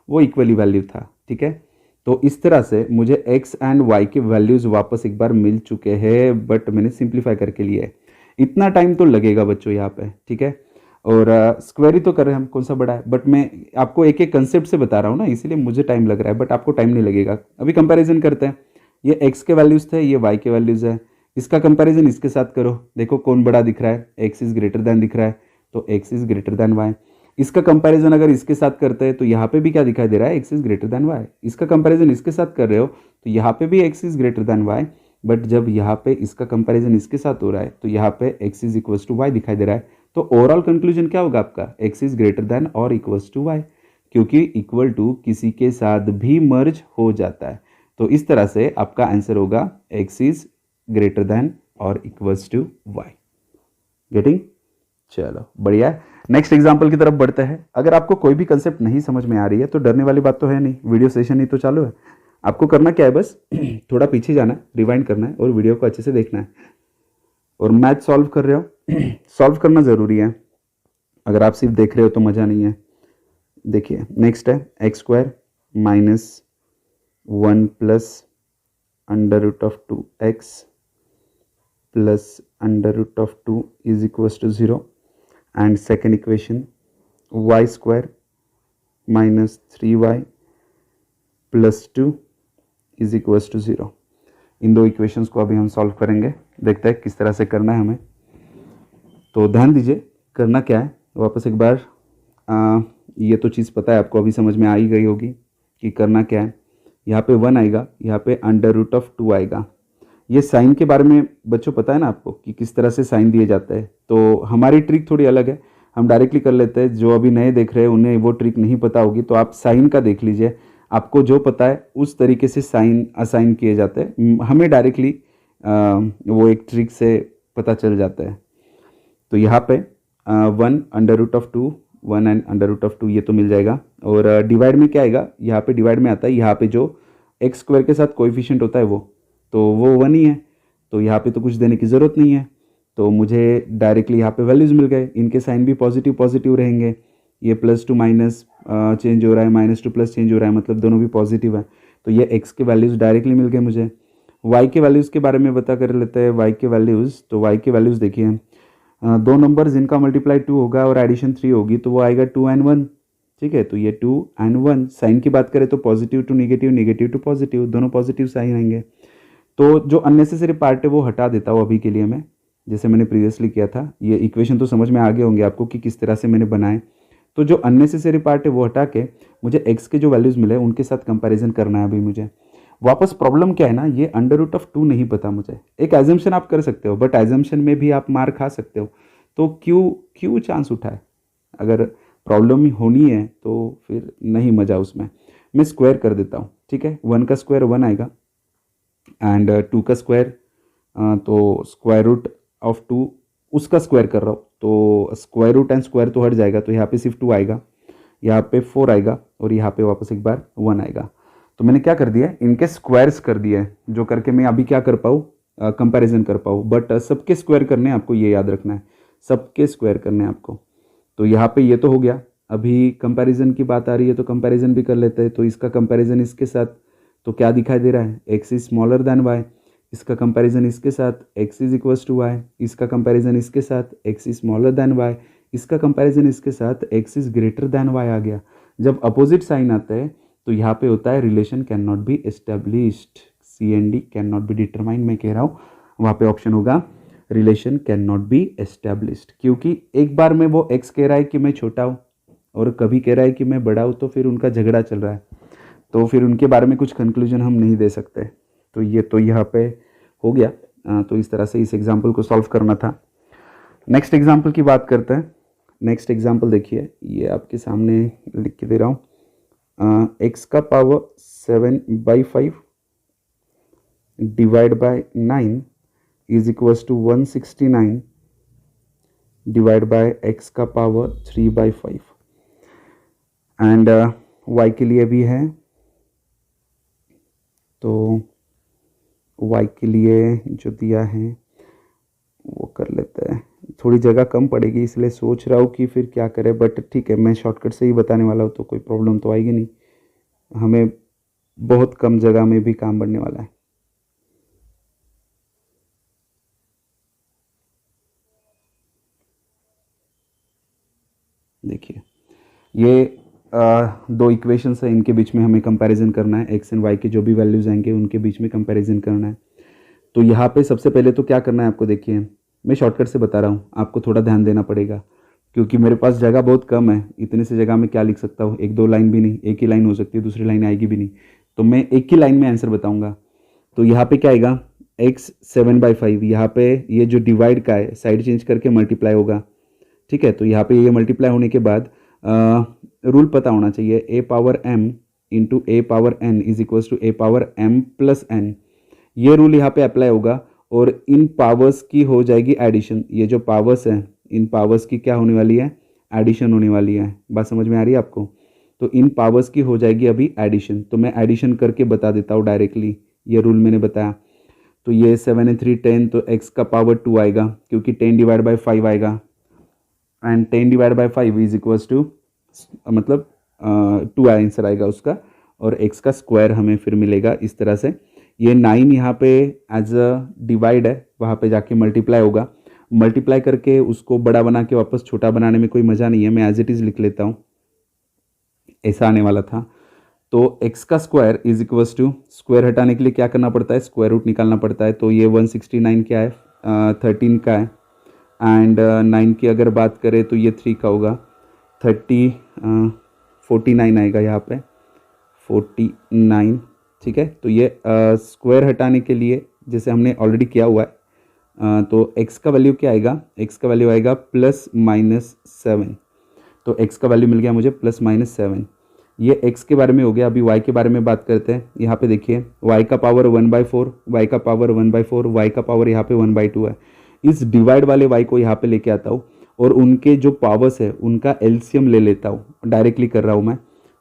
वो इक्वली वैल्यू था, ठीक है। तो इस तरह से मुझे x एंड y के वैल्यूज़ वापस एक बार मिल चुके हैं, बट मैंने सिंप्लीफाई करके लिया है। इतना टाइम तो लगेगा बच्चों यहाँ पे, ठीक है। और स्क्वायर ही तो कर रहे हैं हम, कौन सा बड़ा है, बट मैं आपको एक एक कंसेप्ट से बता रहा हूँ ना, इसीलिए मुझे टाइम लग रहा है, बट आपको टाइम नहीं लगेगा। अभी कंपैरिजन करते हैं, ये x के वैल्यूज़ थे, ये y के वैल्यूज़ है, इसका कंपैरिजन इसके साथ करो, देखो कौन बड़ा दिख रहा है, x इज़ ग्रेटर दैन दिख रहा है, तो x is greater than y। इसका कंपैरिजन अगर इसके साथ करते हैं तो यहाँ पे भी क्या दिखाई दे रहा है, x is greater than y। इसका कंपैरिजन इसके साथ कर रहे हो तो यहाँ पे भी x is greater than y, but जब यहाँ पे इसका कंपैरिजन इसके साथ हो रहा है तो यहाँ पे x is equals to y दिखाई दे रहा है। तो ओवरऑल कंक्लूजन क्या होगा आपका, x इज ग्रेटर दैन और इक्वल्स टू y, क्योंकि इक्वल टू किसी के साथ भी मर्ज हो जाता है। तो इस तरह से आपका आंसर होगा x इज ग्रेटर दैन और इक्वल्स टू y। गेटिंग? चलो बढ़िया है। नेक्स्ट एग्जाम्पल की तरफ बढ़ते हैं। अगर आपको कोई भी कंसेप्ट नहीं समझ में आ रही है तो डरने वाली बात तो है नहीं, वीडियो सेशन ही तो चालू है। आपको करना क्या है, बस थोड़ा पीछे जाना है, रिवाइंड करना है और वीडियो को अच्छे से देखना है। और मैथ सॉल्व कर रहे हो, सॉल्व करना ज़रूरी है, अगर आप सिर्फ देख रहे हो तो मज़ा नहीं है। देखिए नेक्स्ट है x square minus 1 plus under root of 2x plus under root of 2 is equals to 0 and second equation y square minus 3y plus 2 is equals to 0। इन दो इक्वेशंस को अभी हम सॉल्व करेंगे, देखते हैं किस तरह से करना है हमें। तो ध्यान दीजिए करना क्या है, वापस एक बार ये तो चीज़ पता है आपको, अभी समझ में आ ही गई होगी कि करना क्या है। यहाँ पे 1 आएगा, यहाँ पे अंडर रूट ऑफ 2 आएगा। ये साइन के बारे में बच्चों पता है ना आपको कि किस तरह से साइन दिए जाते हैं, तो हमारी ट्रिक थोड़ी अलग है, हम डायरेक्टली कर लेते हैं। जो अभी नए देख रहे हैं उन्हें वो ट्रिक नहीं पता होगी, तो आप साइन का देख लीजिए, आपको जो पता है उस तरीके से साइन असाइन किए जाते हैं, हमें डायरेक्टली वो एक ट्रिक से पता चल जाता है। तो यहाँ पे 1 under root of 2, 1 and under root of 2 ये तो मिल जाएगा। और डिवाइड में क्या आएगा, यहाँ पे डिवाइड में आता है, यहाँ पे जो एक्स स्क्वायर के साथ कोएफिशिएंट होता है वो 1 ही है, तो यहाँ पे तो कुछ देने की ज़रूरत नहीं है। तो मुझे डायरेक्टली यहाँ पे वैल्यूज़ मिल गए, इनके साइन भी पॉजिटिव पॉजिटिव रहेंगे। ये प्लस टू माइनस चेंज हो रहा है, माइनस टू प्लस चेंज हो रहा है, मतलब दोनों भी पॉजिटिव है। तो ये एक्स के वैल्यूज़ डायरेक्टली मिल गए मुझे। वाई के वैल्यूज़ के बारे में बता कर लेते हैं, वाई के वैल्यूज़। तो वाई के वैल्यूज़ देखिए, दो नंबर जिनका मल्टीप्लाई 2 होगा और एडिशन 3 होगी तो वो आएगा 2 and 1, ठीक है। तो ये 2 and 1। साइन की बात करें तो positive to negative, negative to positive, दोनों पॉजिटिव साइन आएंगे। तो जो अननेसेसरी पार्ट है वो हटा देता हूँ अभी के लिए मैं, जैसे मैंने प्रीवियसली किया था। ये इक्वेशन तो समझ में आ गए होंगे आपको कि किस तरह से मैंने बनाए। तो जो अननेसेसरी पार्ट है वो हटा के मुझे एक्स के जो वैल्यूज़ मिले उनके साथ कंपैरिजन करना है अभी मुझे। वापस प्रॉब्लम क्या है ना, ये अंडर रूट ऑफ 2 नहीं पता मुझे। एक एजम्पशन आप कर सकते हो, बट एजम्पशन में भी आप मार खा सकते हो, तो क्यों चांस उठाए। अगर प्रॉब्लम होनी है तो फिर नहीं मज़ा उसमें। मैं स्क्वायर कर देता हूँ, ठीक है। 1 का स्क्वायर 1 आएगा एंड 2 का स्क्वायर, तो स्क्वायर रूट ऑफ 2 उसका स्क्वायर कर रहा हूँ, तो स्क्वायर रूट एंड स्क्वायर तो हट जाएगा, तो यहाँ पे सिर्फ 2 आएगा, यहाँ पे 4 आएगा और यहाँ पे वापस एक बार 1 आएगा। तो मैंने क्या कर दिया है, इनके स्क्वायर्स कर दिए हैं, जो करके मैं अभी क्या कर पाऊँ, कंपैरिजन कर पाऊँ। बट सबके स्क्वायर करने हैं आपको, ये याद रखना है, सबके स्क्वायर करने हैं आपको। तो यहाँ पे ये तो हो गया। अभी कंपैरिजन की बात आ रही है तो कंपैरिजन भी कर लेते हैं। तो इसका कंपैरिजन इसके साथ, तो क्या दिखाई दे रहा है, x is smaller than Y. इसका कंपैरिजन इसके साथ, X is equals to Y. इसका कंपैरिजन इसके साथ, X is smaller than Y. इसका कंपैरिजन इसके साथ, X is greater than Y आ गया। जब अपोजिट साइन आता है तो यहाँ पे होता है relation can not be established, CND can not be determined. मैं कह रहा हूँ वहाँ पे ऑप्शन होगा relation can not be established, क्योंकि एक बार में वो एक्स कह रहा है कि मैं छोटा हूँ और कभी कह रहा है कि मैं बड़ा हूँ, तो फिर उनका झगड़ा चल रहा है। तो फिर उनके बारे में कुछ कंक्लूजन हम नहीं दे सकते। तो ये तो यहाँ पे हो गया। तो इस तरह से इस एग्जाम्पल को सॉल्व करना था। नेक्स्ट एग्जाम्पल की बात करते हैं। नेक्स्ट एग्जाम्पल देखिए, ये आपके सामने लिख के दे रहा हूँ। एक्स का power 7/5 divide by 9 is equals to 169 divide by x का पावर 3/5 एंड वाई के लिए भी है। तो वाई के लिए जो दिया है वो कर लेते हैं। थोड़ी जगह कम पड़ेगी इसलिए सोच रहा हूँ कि फिर क्या करें, बट ठीक है, मैं शॉर्टकट से ही बताने वाला हूँ तो कोई प्रॉब्लम तो आएगी नहीं। हमें बहुत कम जगह में भी काम बनने वाला है। देखिए, ये दो इक्वेशंस है, इनके बीच में हमें कंपैरिजन करना है। एक्स एंड वाई के जो भी वैल्यूज आएंगे उनके बीच में कंपैरिजन करना है। तो यहाँ पे सबसे पहले तो क्या करना है आपको, देखिए मैं शॉर्टकट से बता रहा हूँ, आपको थोड़ा ध्यान देना पड़ेगा क्योंकि मेरे पास जगह बहुत कम है। इतने से जगह में क्या लिख सकता हूँ, एक दो लाइन भी नहीं, एक ही लाइन हो सकती है, दूसरी लाइन आएगी भी नहीं। तो मैं एक ही लाइन में आंसर बताऊँगा। तो यहाँ पे क्या आएगा, एक्स 7/5, यहाँ पे ये जो डिवाइड का है साइड चेंज करके मल्टीप्लाई होगा। ठीक है, तो यहाँ पे ये मल्टीप्लाई होने के बाद रूल पता होना चाहिए, a power m into a power n is equals to a power m plus n। ये रूल यहाँ पे अप्लाई होगा और इन पावर्स की हो जाएगी एडिशन। ये जो पावर्स हैं इन पावर्स की क्या होने वाली है, एडिशन होने वाली है। बात समझ में आ रही है आपको? तो इन पावर्स की हो जाएगी अभी एडिशन। तो मैं एडिशन करके बता देता हूँ डायरेक्टली, ये रूल मैंने बताया। तो ये 7 and 3 10, तो x का पावर 2 आएगा क्योंकि 10 डिवाइड बाई 5 आएगा and 10 divide by 5 is equals to मतलब 2 आंसर आएगा उसका, और x का स्क्वायर हमें फिर मिलेगा इस तरह से। ये 9 यहाँ पे एज अ डिवाइड है, वहाँ पे जाके मल्टीप्लाई होगा। मल्टीप्लाई करके उसको बड़ा बना के वापस छोटा बनाने में कोई मज़ा नहीं है, मैं एज इट इज़ लिख लेता हूँ, ऐसा आने वाला था। तो x का square is equals to, square हटाने के लिए क्या करना पड़ता है, स्क्वायर रूट निकालना पड़ता है। तो ये 169 क्या है, 13 का है एंड 9 की अगर बात करें तो ये 3 का होगा। 49 आएगा यहाँ पे, 49। ठीक है, तो ये स्क्वायर हटाने के लिए जैसे हमने ऑलरेडी किया हुआ है, तो x का वैल्यू क्या आएगा, x का वैल्यू आएगा +-7। तो x का वैल्यू मिल गया मुझे +-7। ये x के बारे में हो गया। अभी y के बारे में बात करते हैं। यहाँ पे देखिए y का पावर 1/4, y का पावर 1/4, y का पावर यहाँ पे 1/2 है। इस डिवाइड वाले y को यहाँ पे लेके आता हूँ और उनके जो पावर्स है उनका एलसीएम ले लेता हूँ, डायरेक्टली कर रहा हूँ मैं।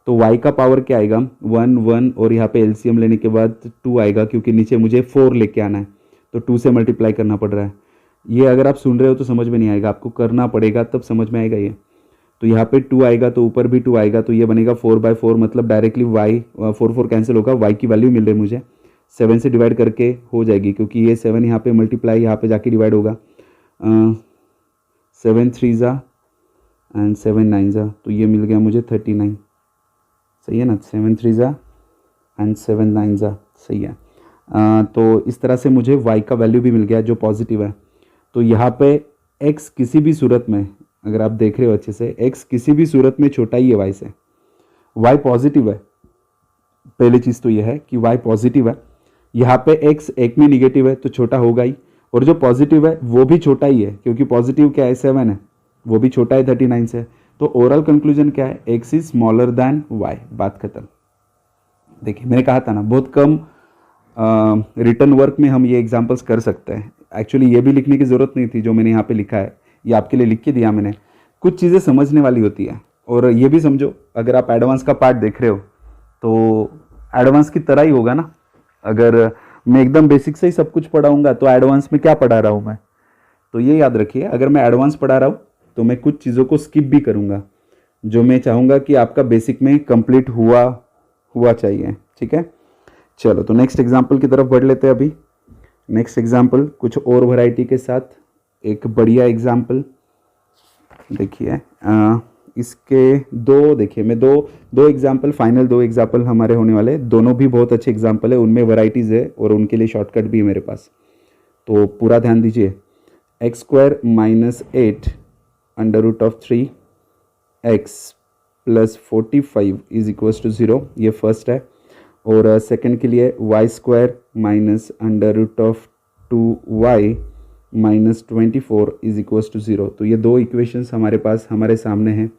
तो y का पावर क्या आएगा, 1 1, और यहाँ पे एलसीएम लेने के बाद 2 आएगा क्योंकि नीचे मुझे 4 लेके आना है, तो 2 से मल्टीप्लाई करना पड़ रहा है। ये अगर आप सुन रहे हो तो समझ में नहीं आएगा, आपको करना पड़ेगा तब समझ में आएगा ये। तो यहाँ पे 2 आएगा तो ऊपर भी 2 आएगा, तो ये बनेगा 4/4, मतलब डायरेक्टली y 4 कैंसिल होगा, y की वैल्यू मिल रही है मुझे 7 से डिवाइड करके हो जाएगी क्योंकि ये 7 यहाँ पे मल्टीप्लाई यहाँ पे जाके डिवाइड होगा। 7 3 ज़ा एंड 7 9 ज़ा, तो ये मिल गया मुझे 39। सही है ना, 7 3 ज़ा एंड 7 9 ज़ा, सही है। तो इस तरह से मुझे y का वैल्यू भी मिल गया जो पॉजिटिव है। तो यहाँ पे x किसी भी सूरत में, अगर आप देख रहे हो अच्छे से, x किसी भी सूरत में छोटा ही है y से। y पॉजिटिव है, पहली चीज़ तो यह है कि y पॉजिटिव है। यहाँ पे x एक में निगेटिव है तो छोटा होगा ही, और जो पॉजिटिव है वो भी छोटा ही है क्योंकि पॉजिटिव क्या है, 7 है, वो भी छोटा है 39 से। तो ओवरऑल कंक्लूजन क्या है, x is smaller then y। बात खत्म। देखिए मैंने कहा था ना, बहुत कम रिटर्न वर्क में हम ये एग्जांपल्स कर सकते हैं। एक्चुअली ये भी लिखने की ज़रूरत नहीं थी जो मैंने यहाँ पे लिखा है, ये आपके लिए लिख के दिया मैंने। कुछ चीज़ें समझने वाली होती है, और ये भी समझो अगर आप एडवांस का पार्ट देख रहे हो तो एडवांस की तरह ही होगा ना। अगर मैं एकदम बेसिक से ही सब कुछ पढ़ाऊँगा तो एडवांस में क्या पढ़ा रहा हूँ मैं, तो ये याद रखिए, अगर मैं एडवांस पढ़ा रहा हूँ तो मैं कुछ चीज़ों को स्किप भी करूँगा जो मैं चाहूँगा कि आपका बेसिक में कंप्लीट हुआ चाहिए। ठीक है, चलो तो नेक्स्ट एग्जाम्पल की तरफ बढ़ लेते हैं। अभी नेक्स्ट एग्जाम्पल कुछ और वैरायटी के साथ, एक बढ़िया एग्जाम्पल देखिए। इसके देखिए मैं दो एग्जाम्पल, फाइनल 2 एग्जाम्पल हमारे होने वाले, दोनों भी बहुत अच्छे एग्जाम्पल है, उनमें वैरायटीज़ है और उनके लिए शॉर्टकट भी है मेरे पास, तो पूरा ध्यान दीजिए। x² - 8 √3x + 45 is equals to 0, ये फर्स्ट है। और सेकंड के लिए y square minus under root of 2y minus 24 is equals to 0। तो ये दो इक्वेशंस हमारे पास हमारे सामने हैं।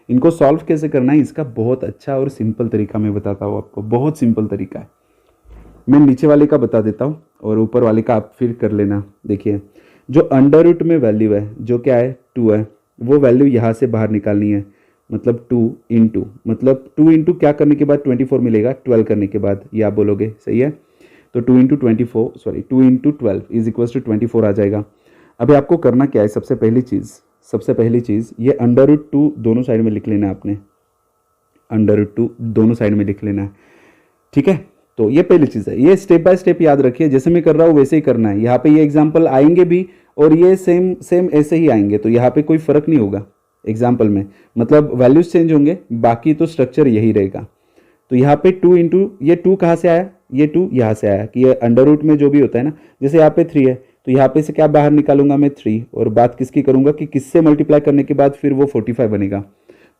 इनको सॉल्व कैसे करना है इसका बहुत अच्छा और सिंपल तरीका मैं बताता हूँ आपको, बहुत सिंपल तरीका है। मैं नीचे वाले का बता देता हूँ और ऊपर वाले का आप फिर कर लेना। देखिए जो अंडर रूट में वैल्यू है जो क्या है 2 है, वो वैल्यू यहाँ से बाहर निकालनी है। मतलब 2 इंटू मतलब 2 इंटू क्या करने के बाद 24 मिलेगा, 12 करने के बाद, ये आप बोलोगे सही है। तो 2 into 24 sorry 2 into 12 is equals to 24 आ जाएगा। अभी आपको करना क्या है, सबसे पहली चीज़ ये अंडर रूट 2 दोनों साइड में लिख लेना है आपने, अंडर रूट 2 दोनों साइड में लिख लेना है, ठीक है। तो ये पहली चीज़ है, ये स्टेप बाय स्टेप याद रखिए, जैसे मैं कर रहा हूँ वैसे ही करना है। यहाँ पे ये एग्जाम्पल आएंगे भी और ये सेम ऐसे ही आएंगे, तो यहाँ पे कोई फर्क नहीं होगा एग्जाम्पल में, मतलब वैल्यूज चेंज होंगे, बाकी तो स्ट्रक्चर यही रहेगा। तो यहाँ पे 2 इंटू ये 2 कहाँ से आया, ये 2 यहाँ से आया कि ये अंडर रूट में जो भी होता है ना, जैसे यहाँ पे 3 है तो यहाँ पे से क्या बाहर निकालूंगा मैं 3, और बात किसकी करूंगा कि किससे मल्टीप्लाई करने के बाद फिर वो 45 बनेगा।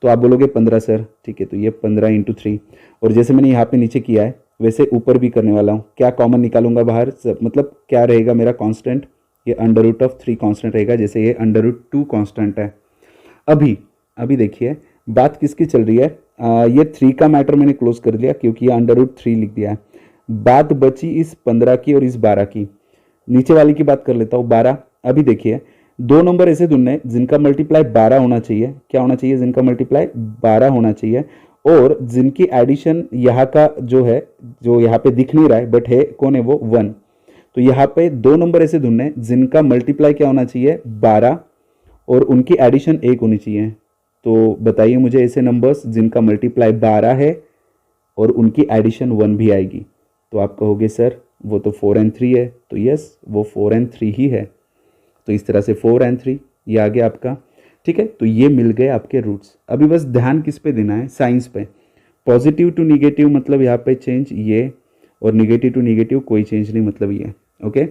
तो आप बोलोगे 15 सर, ठीक है। तो ये 15 इंटू 3, और जैसे मैंने यहाँ पे नीचे किया है वैसे ऊपर भी करने वाला हूँ। क्या कॉमन निकालूंगा बाहर, मतलब क्या रहेगा मेरा कांस्टेंट, ये अंडर रूट ऑफ 3 कांस्टेंट रहेगा, जैसे ये अंडर रूट 2 कांस्टेंट है। अभी देखिए बात किसकी चल रही है, ये 3 का मैटर मैंने क्लोज कर दिया क्योंकि ये अंडर रूट 3 लिख दिया है। बात बची इस 15 की और इस 12 की। नीचे वाली की बात कर लेता हूँ 12। अभी देखिए दो नंबर ऐसे ढूंढने जिनका मल्टीप्लाई 12 होना चाहिए, क्या होना चाहिए, जिनका मल्टीप्लाई 12 होना चाहिए, और जिनकी एडिशन यहाँ का जो है, जो यहाँ पे दिख नहीं रहा है बट है, कौन है वो 1। तो यहाँ पे दो नंबर ऐसे ढूंढने जिनका मल्टीप्लाई क्या होना चाहिए 12 और उनकी एडिशन 1 होनी चाहिए। तो बताइए मुझे ऐसे नंबर्स जिनका मल्टीप्लाई 12 है और उनकी एडिशन 1 भी आएगी। तो आप कहोगे सर वो तो 4 and 3 है, तो यस वो 4 and 3 ही है। तो इस तरह से 4 and 3 ये आ गया आपका, ठीक है। तो ये मिल गए आपके रूट्स। अभी बस ध्यान किस पे देना है, साइंस पे। पॉजिटिव टू निगेटिव मतलब यहाँ पे चेंज ये, और निगेटिव टू निगेटिव कोई चेंज नहीं मतलब ये, ओके।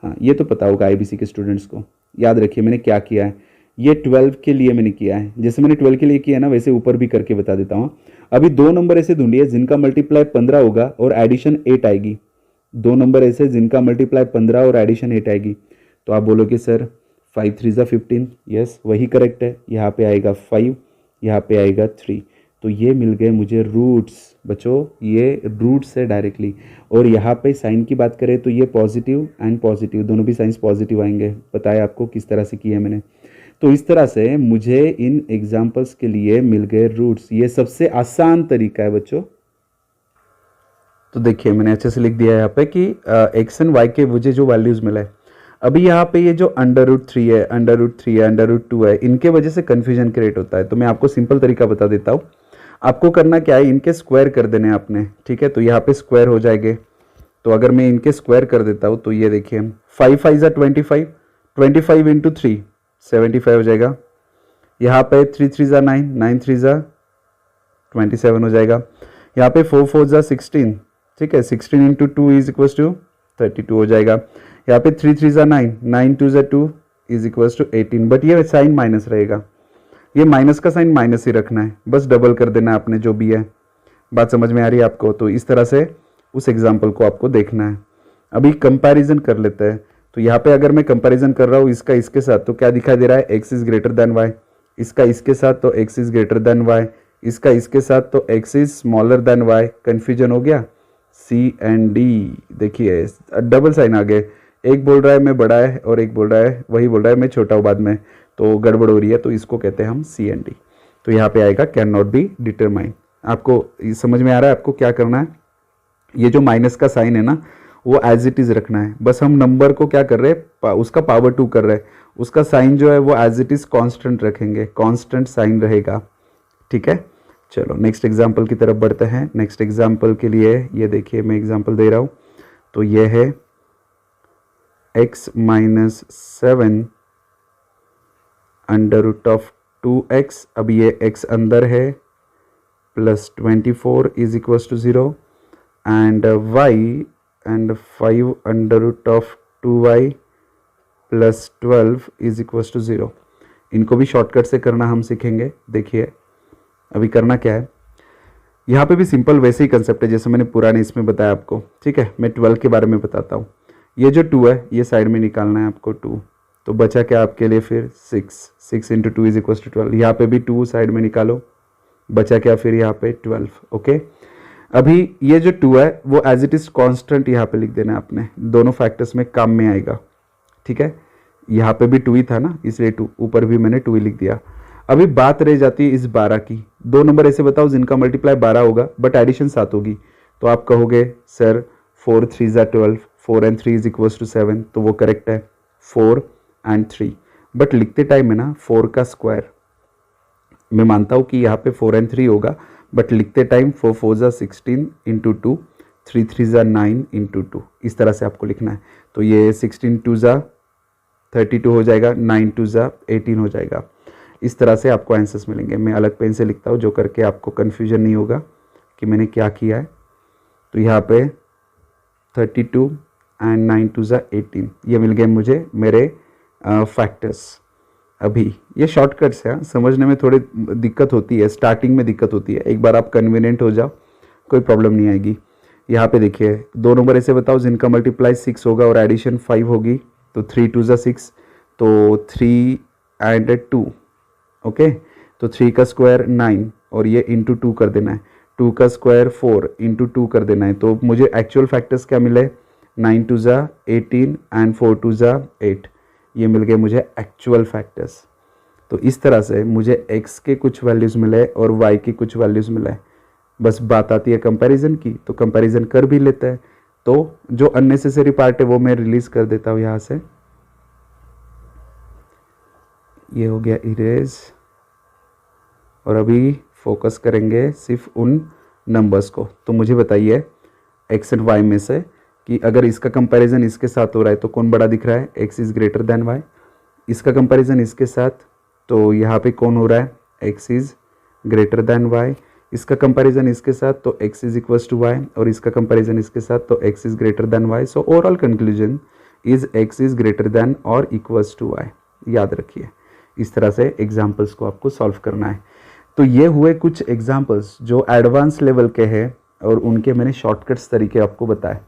हाँ ये तो पता होगा आईबीसी के स्टूडेंट्स को। याद रखिए मैंने क्या किया है, ये 12 के लिए मैंने किया है, जैसे मैंने 12 के लिए किया ना वैसे ऊपर भी करके बता देता हूँ। अभी दो नंबर ऐसे ढूंढिए जिनका मल्टीप्लाई 15 होगा और एडिशन 8 आएगी। दो नंबर ऐसे जिनका मल्टीप्लाई 15 और एडिशन 8 आएगी। तो आप बोलोगे सर 5 3 ज़ा 15, यस वही करेक्ट है। यहाँ पे आएगा 5, यहाँ पे आएगा 3। तो ये मिल गए मुझे रूट्स बच्चों, ये रूट्स है डायरेक्टली। और यहाँ पे साइन की बात करें तो ये पॉजिटिव एंड पॉजिटिव दोनों भी साइंस पॉजिटिव आएंगे। पता है आपको किस तरह से किया मैंने। तो इस तरह से मुझे इन एग्जाम्पल्स के लिए मिल गए रूट्स। ये सबसे आसान तरीका है बच्चों। तो देखिए मैंने अच्छे से लिख दिया है यहाँ पे कि एक्स एंड वाई के मुझे जो वैल्यूज मिला है। अभी यहाँ पे ये जो अंडर रूट 3 है, अंडर रूट 3 है, अंडर रूट 2 है, इनके वजह से कन्फ्यूजन क्रिएट होता है। तो मैं आपको सिंपल तरीका बता देता हूँ। आपको करना क्या है, इनके स्क्वायर कर देने आपने, ठीक है। तो यहाँ पे स्क्वायर हो जाएंगे। तो अगर मैं इनके स्क्वायर कर देता हूँ तो ये देखिए 5 5 ज़ा 25, 25 इंटू 3 75 हो जाएगा। यहाँ पे 3 3 ज़ा 9, 9 3 ज़ा 27 हो जाएगा। यहाँ पे 4 4 ज़ा 16, ठीक है। 16 इंटू 2 इज इक्वल टू 32 हो जाएगा। यहाँ पे 3 3 ज़ा 9, 9 2 ज़ा 2 इज इक्वल टू 18। बट ये साइन माइनस रहेगा, ये माइनस का साइन माइनस ही रखना है, बस डबल कर देना है आपने जो भी है। बात समझ में आ रही है आपको। तो इस तरह से उस एग्जाम्पल को आपको देखना है। अभी कंपैरिजन कर लेते हैं। तो यहाँ पे अगर मैं कंपैरिजन कर रहा हूँ इसका इसके साथ, तो क्या दिखाई दे रहा है, x is greater than y. इसका इसके साथ तो x is greater than y, इसका इसके साथ तो x is smaller than y. Confusion हो गया, सी एंड डी। देखिए डबल साइन आ गए, एक बोल रहा है मैं बड़ा है और एक बोल रहा है, वही बोल रहा है मैं छोटा हूँ बाद में, तो गड़बड़ हो रही है। तो इसको कहते हैं हम सी एंड डी। तो यहाँ पे आएगा कैन नॉट बी डिटरमाइन। आपको समझ में आ रहा है आपको क्या करना है। ये जो माइनस का साइन है ना वो एज इट इज रखना है। बस हम नंबर को क्या कर रहे हैं, उसका पावर 2 कर रहे हैं, उसका साइन जो है वो एज इट इज कांस्टेंट रखेंगे, कांस्टेंट साइन रहेगा, ठीक है। चलो नेक्स्ट एग्जांपल की तरफ बढ़ते हैं। नेक्स्ट एग्जांपल के लिए ये देखिए मैं एग्जांपल दे रहा हूँ। तो ये है x minus 7 under root of 2x। अब ये x अंदर है, plus 24 is equal to 0 and y and 5 under root of 2y plus 12 is equal to 0। इनको भी शॉर्टकट से करना हम सीखेंगे। देखिए अभी करना क्या है, यहाँ पे भी सिंपल वैसे ही कंसेप्ट है जैसे मैंने पुराने इसमें बताया आपको, ठीक है। मैं 12 के बारे में बताता हूँ। ये जो 2 है ये साइड में निकालना है आपको 2, तो बचा क्या आपके लिए फिर 6 इंटू 2 इज इक्वल टू 12। यहाँ पे भी 2 साइड में निकालो, बचा क्या फिर यहाँ पे 12। ओके, अभी ये जो 2 है वो एज इट इज कांस्टेंट यहाँ पे लिख देना है आपने, दोनों फैक्टर्स में काम में आएगा, ठीक है। यहाँ पे भी 2 ही था ना, इसलिए 2, ऊपर भी मैंने 2 ही लिख दिया। अभी बात रह जाती है इस 12 की। दो नंबर ऐसे बताओ जिनका मल्टीप्लाई 12 होगा बट एडिशन 7 होगी, तो आप कहोगे सर 4 3 ज़ा 12, 4 and 3 इज इक्वल्स टू 7, तो वो करेक्ट है 4 and 3। बट लिखते टाइम में ना 4 का स्क्वायर, मैं मानता हूँ कि यहाँ पे 4 and 3 होगा, बट लिखते टाइम 4 4 ज़ा 16 इंटू 2, 3 3 ज़ा 9 इंटू 2, इस तरह से आपको लिखना है। तो ये 16 2 ज़ा 32 हो जाएगा, 9 2 ज़ा 18 हो जाएगा। इस तरह से आपको आंसर्स मिलेंगे। मैं अलग पेन से लिखता हूँ जो करके आपको कन्फ्यूजन नहीं होगा कि मैंने क्या किया है। तो यहाँ पे 32 एंड 9 2 ज़ा 18 ये मिल गए मुझे मेरे फैक्टर्स। अभी ये शॉर्टकट्स हैं, समझने में थोड़ी दिक्कत होती है, स्टार्टिंग में दिक्कत होती है, एक बार आप कन्वीनियंट हो जाओ कोई प्रॉब्लम नहीं आएगी। यहाँ पे देखिए दो नंबर ऐसे बताओ जिनका मल्टीप्लाई 6 होगा और एडिशन 5 होगी, तो 3 2 ज़ा 6, तो 3 एंड 2, ओके। तो 3 का स्क्वायर 9 और ये इंटू 2 कर देना है, 2 का स्क्वायर 4 इंटू 2 कर देना है। तो मुझे एक्चुअल फैक्टर्स क्या मिले, 9 2 ज़ा 18 एंड 4 2 ज़ा 8, ये मिल गए मुझे एक्चुअल फैक्टर्स। तो इस तरह से मुझे x के कुछ वैल्यूज़ मिले और y की कुछ वैल्यूज़ मिले। बस बात आती है कंपैरिजन की, तो कंपैरिजन कर भी लेते हैं। तो जो अननेसेसरी पार्ट है वो मैं रिलीज़ कर देता हूँ यहाँ से। ये हो गया इरेज, और अभी फोकस करेंगे सिर्फ उन नंबर्स को। तो मुझे बताइए x एंड y में से कि अगर इसका कंपैरिजन इसके साथ हो रहा है तो कौन बड़ा दिख रहा है, x is greater than y। इसका कंपैरिजन इसके साथ, तो यहाँ पे कौन हो रहा है, x is greater than y। इसका कंपैरिजन इसके साथ तो x is equals to y, और इसका कंपैरिजन इसके साथ तो x is greater than y। So overall conclusion is x is greater than और इक्वल्स टू y। याद रखिए, इस तरह से एग्जाम्पल्स को आपको सॉल्व करना है। तो ये हुए कुछ एग्जाम्पल्स जो एडवांस लेवल के हैं और उनके मैंने शॉर्टकट्स तरीके आपको बताए।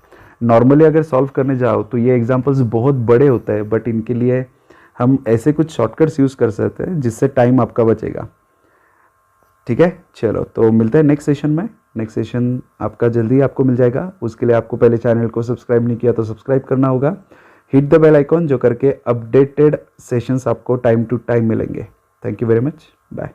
नॉर्मली अगर सॉल्व करने जाओ तो ये एग्जाम्पल्स बहुत बड़े होते हैं, बट इनके लिए हम ऐसे कुछ शॉर्टकट्स यूज़ कर सकते हैं जिससे टाइम आपका बचेगा। ठीक है, चलो तो मिलते हैं नेक्स्ट सेशन में। नेक्स्ट सेशन आपका जल्दी आपको मिल जाएगा। उसके लिए आपको पहले चैनल को सब्सक्राइब नहीं किया तो सब्सक्राइब करना होगा, हिट द बेल आइकॉन, जो करके अपडेटेड सेशंस आपको टाइम टू टाइम मिलेंगे। Thank you very much, bye.